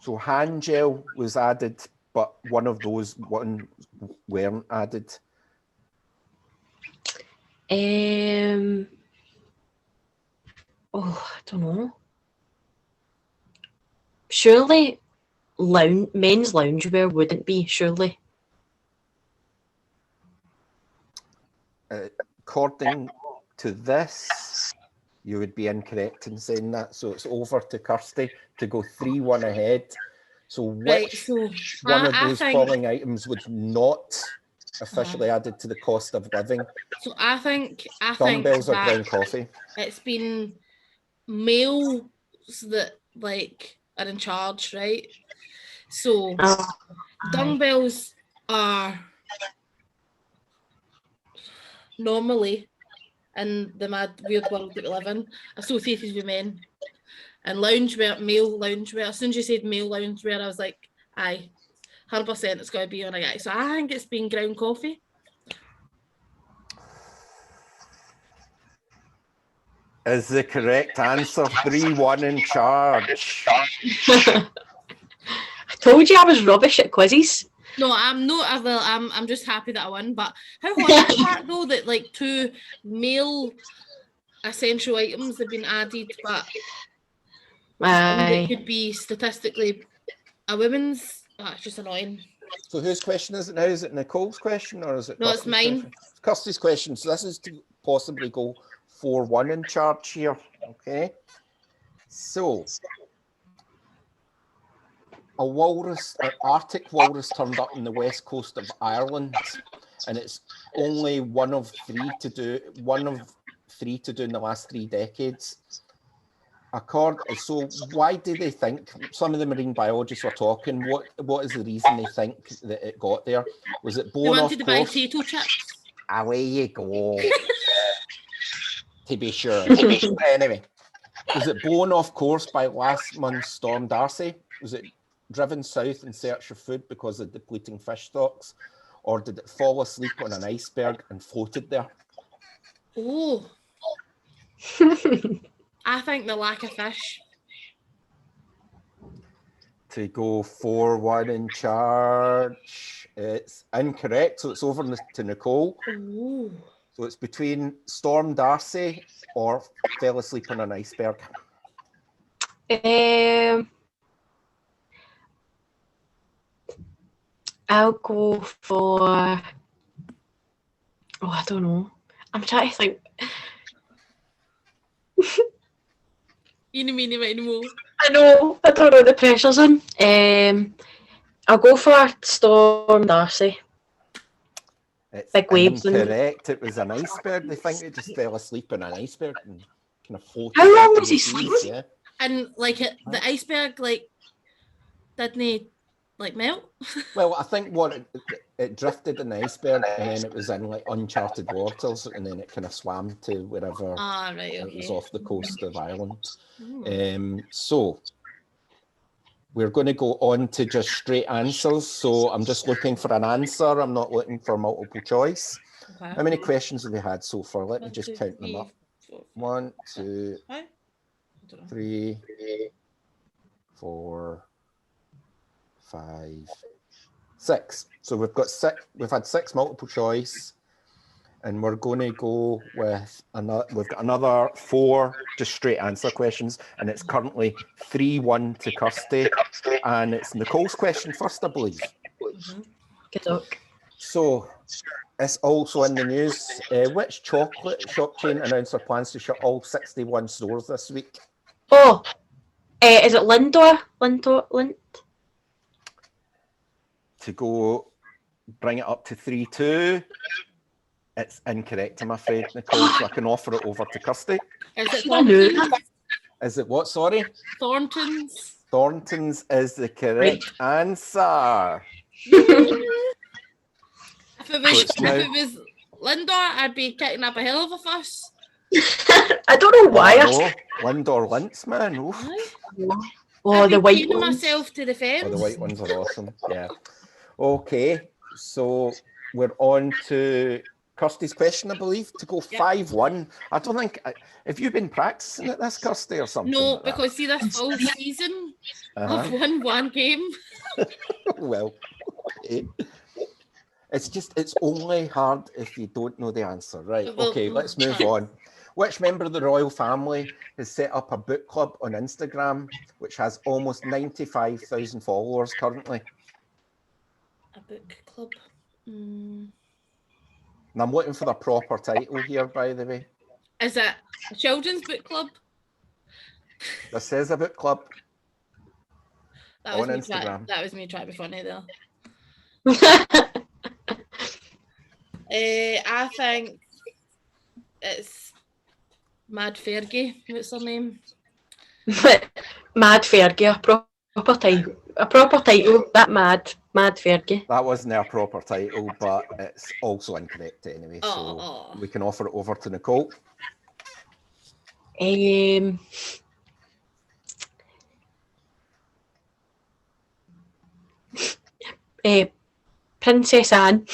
So hand gel was added, but one of those weren't added. Oh, I don't know. Surely men's loungewear wouldn't be, surely. According to this, you would be incorrect in saying that. So it's over to Kirsty to go 3-1 ahead. So which one of those following items was not officially added to the cost of living? So I think dumbbells or ground coffee. It's been males that like are in charge, right? So dumbbells are normally in the mad weird world that we live in associated with men. And loungewear, male loungewear. As soon as you said male loungewear, I was like, aye, 100% it's got to be on a guy. So I think it's been ground coffee. Is the correct answer. 3-1 in charge. I told you I was rubbish at quizzes. No, I'm not. Well, I'm just happy that I won. But how hard is that though? That like 2 male essential items have been added, but it could be statistically a women's. It's just annoying. So whose question is it now? Is it Nicole's question or is it? No, it's mine. Question? Kirsty's question. So this is to possibly go 4-1 in charge here. Okay. So a walrus, an Arctic walrus, turned up on the west coast of Ireland, and it's only one of three to do in the last 3 decades. So why do they think, some of the marine biologists were talking, what is the reason they think that it got there? Was it blown off course? They wanted to buy potato chips. Away you go. To be sure. Anyway, was it blown off course by last month's Storm Darcy? Was it driven south in search of food because of depleting fish stocks? Or did it fall asleep on an iceberg and floated there? Oh. I think the lack of fish. To go 4-1 in charge. It's incorrect, so it's over to Nicole. Ooh. So it's between Storm Darcy or fell asleep on an iceberg. I'll go for... Oh, I don't know. I'm trying to think. Eeny, meeny, miny, moe. I know. I don't know the pressure's in. I'll go for Storm Darcy. It's big waves. Incorrect. It was an iceberg. They think it just fell asleep in an iceberg and kind of floated. How long was he sleeping? Yeah. And like the iceberg, like, didn't he like melt? Well, I think it drifted in the iceberg and then it was in like uncharted waters and then it kind of swam to wherever it was off the coast of Ireland. So we're going to go on to just straight answers. So I'm just looking for an answer. I'm not looking for multiple choice. Okay. How many questions have we had so far? Let me just count them up. 1, 2, 3, 4, 5, 6. So we've got 6. We've had 6 multiple choice, and we're going to go with another. We've got another 4 just straight answer questions, and it's currently 3-1 to Kirsty, and it's Nicole's question first, I believe. Good luck. So it's also in the news. Which chocolate shop chain announced their plans to shut all 61 stores this week? Oh, is it Lindor? Lind? To go bring it up to 3-2. It's incorrect, I'm afraid, Nicole, so I can offer it over to Kirsty. Is it Tom Ford? Is it what, sorry? Thornton's. Thornton's is the correct answer. If it was Lindor, I'd be kicking up a hell of a fuss. I don't know why. Lindor Lintz, man. Oof. Oh, the white ones. ones. Myself to the fence. Oh, the white ones are awesome. Yeah. Okay, so we're on to Kirsty's question, I believe, to go 5-1. I don't think. Have you been practicing at this, Kirsty, or something? No, like that? because see, this full season, I've won one game. Well, okay. It's only hard if you don't know the answer, right? Okay, let's move on. Which member of the royal family has set up a book club on Instagram, which has almost 95,000 followers currently? A book club. And I'm looking for the proper title here, by the way. Is it a children's book club? This says a book club on Instagram. That was me trying to be funny there. I think it's Mad Fergie. What's her name? Mad Fergie, a proper title. That Mad Fergie. That wasn't our proper title, but it's also incorrect anyway. So we can offer it over to Nicole. Princess Anne.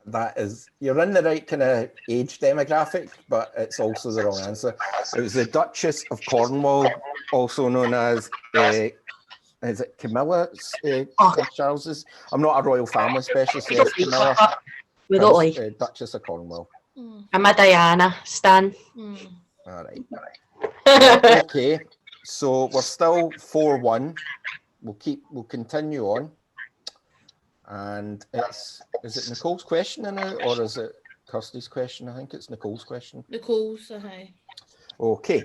That is, you're in the right kind of age demographic, but it's also the wrong answer. It was the Duchess of Cornwall, also known as, is it Camilla? Charles's? I'm not a royal family specialist. Yes, Camilla. We don't like. Duchess of Cornwall. I'm a Diana stan. All right. Okay, so we're still 4-1. We'll continue on. And is it Nicole's question in it, or is it Kirsty's question? I think it's Nicole's question. Nicole's, Okay.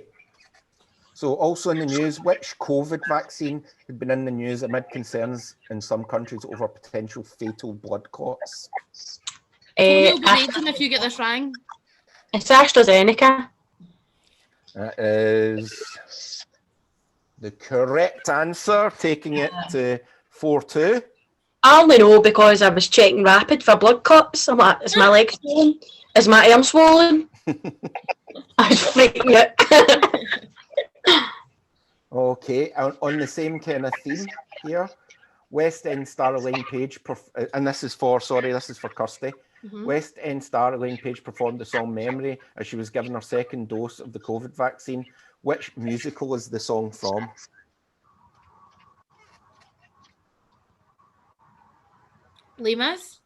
So also in the news, which COVID vaccine had been in the news amid concerns in some countries over potential fatal blood clots? You'll be waiting if you get this wrong. It's AstraZeneca. That is the correct answer, taking it to 4-2. I only know because I was checking rapid for blood clots. I'm like, is my leg swollen? Is my arm swollen? I was freaking out. Okay, on the same kind of theme here, West End star Elaine Page, and this is for Kirsty. West End star Elaine Page performed the song Memory as she was given her second dose of the COVID vaccine. Which musical is the song from? Limas?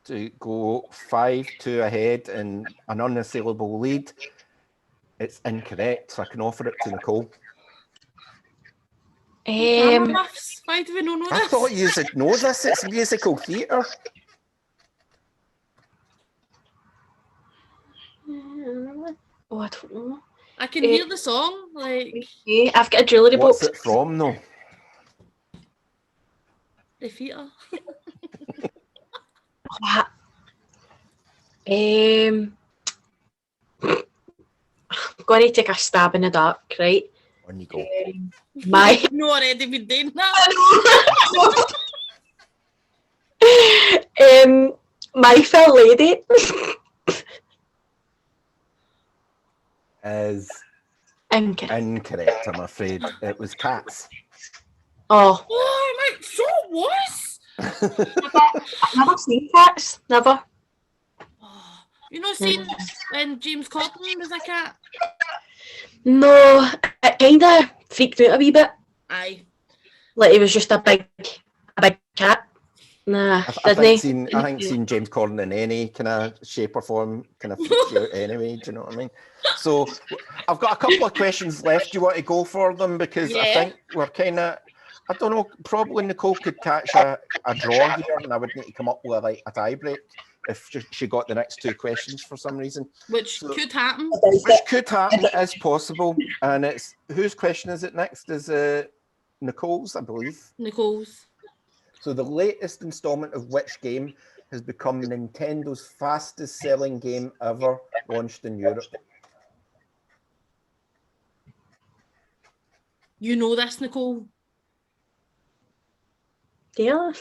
To go 5-2 ahead and an unassailable lead. It's incorrect, so I can offer it to Nicole. Why do we not know this? I thought you should know this. It's musical theatre. Oh, I don't know. I can hear the song. I've got a jewellery box. What's it from, though? The theatre. I'm going to take a stab in the dark, right? On you go. I've already been doing that. My Fair Lady is incorrect, I'm afraid. It was Cats. Oh, I'm like, so what? I've never seen Cats, never. You know, seen when James Corden was a cat? No, it kind of freaked me out a wee bit. Aye. Like he was just a big cat. Nah, I think seeing James Corden in any kind of shape or form kind of freaks you out anyway, do you know what I mean? So I've got a couple of questions left. Do you want to go for them? Because I think we're kind of, I don't know, probably Nicole could catch a draw here and I would need to come up with like a tie break if she got the next two questions for some reason. Which could happen. Which could happen, it is possible. And it's, whose question is it next? Is Nicole's, I believe. Nicole's. So the latest installment of which game has become Nintendo's fastest selling game ever launched in Europe? You know this, Nicole. Yeah.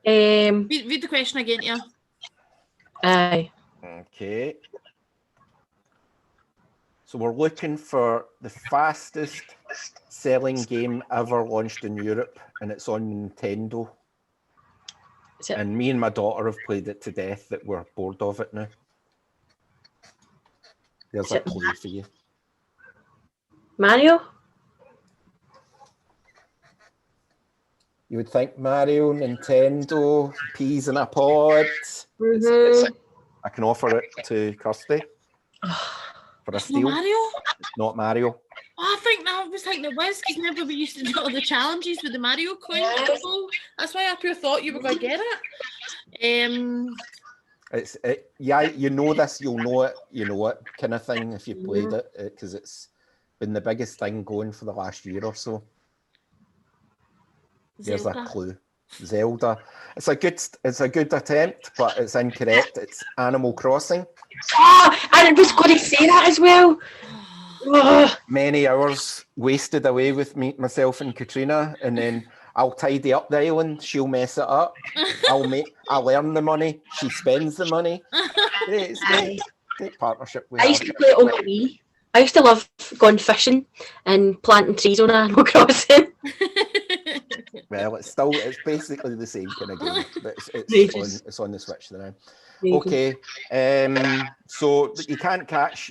Read the question again, yeah. Aye. Okay. So we're looking for the fastest selling game ever launched in Europe, and it's on Nintendo. Is it And me and my daughter have played it to death that we're bored of it now. There's Is a it clue for you. Mario? You would think Mario, Nintendo, peas in a pod. Mm-hmm. I can offer it to Kirsty for a It's not steal. Mario? It's not Mario. Oh, I was thinking it was, because remember we used to do all the challenges with the Mario coin. That's why I pure thought you were going to get it. Yeah, you know this, you'll know it kind of thing if you played it, because it's been the biggest thing going for the last year or so. There's a clue. Zelda. It's a good attempt, but it's incorrect. It's Animal Crossing. Oh, I was going to say that as well. Many hours wasted away with myself and Katrina, and then I'll tidy up the island. She'll mess it up. I'll earn the money. She spends the money. It's great partnership we have. I used to play it on my Wii. I used to love going fishing and planting trees on Animal Crossing. Well, it's basically the same kind of game, but it's on the Switch now. Okay, so you can't catch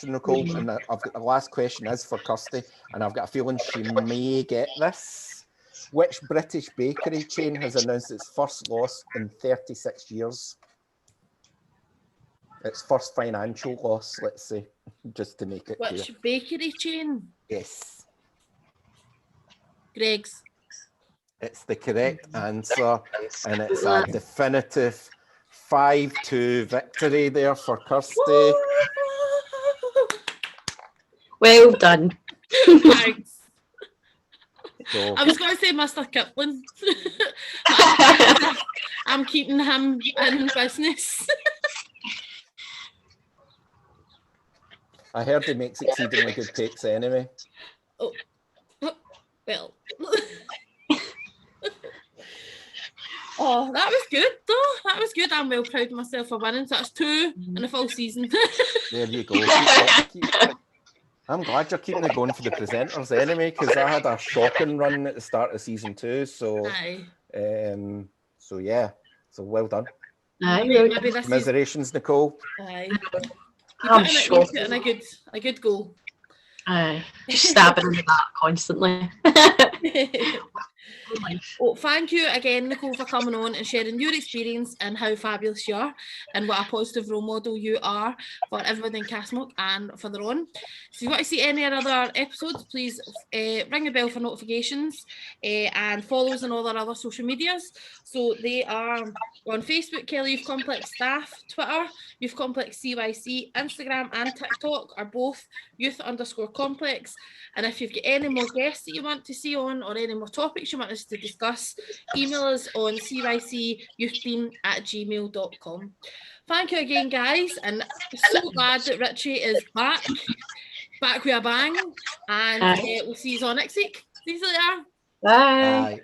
Nicole, and I've got the last question is for Kirsty, and I've got a feeling she may get this. Which British bakery chain has announced its first loss in 36 years? Its first financial loss, let's say, just to make it clear. Which bakery chain? Yes. Greg's. It's the correct answer, and it's a definitive 5-2 victory there for Kirsty. Well done. Thanks. So, I was going to say Mr. Kipling. I'm keeping him in business. I heard he makes exceedingly good cakes anyway. Oh, well. Oh, that was good though. That was good. I'm well proud of myself for winning. So that's 2 in a full season. There you go. I'm glad you're keeping it going for the presenters anyway, because I had a shocking run at the start of season 2. So, so yeah. So well done. Maybe this Commiserations, Nicole. Aye. I'm sure. You put in a good goal. Aye. Just stabbing in the back constantly. Well, thank you again, Nicole, for coming on and sharing your experience and how fabulous you are and what a positive role model you are for everybody in Castlemilk and for their own. If you want to see any other episodes, please ring the bell for notifications and follow us on all our other social medias. So they are on Facebook, Kelly Youth Complex Staff, Twitter, Youth Complex CYC, Instagram and TikTok are both youth_complex. And if you've got any more guests that you want to see on or any more topics you want us to discuss, email us on cycyouthteam@gmail.com. Thank you again, guys, and so glad that Richie is back with a bang, and we'll see you all next week. See you later. Bye. Bye.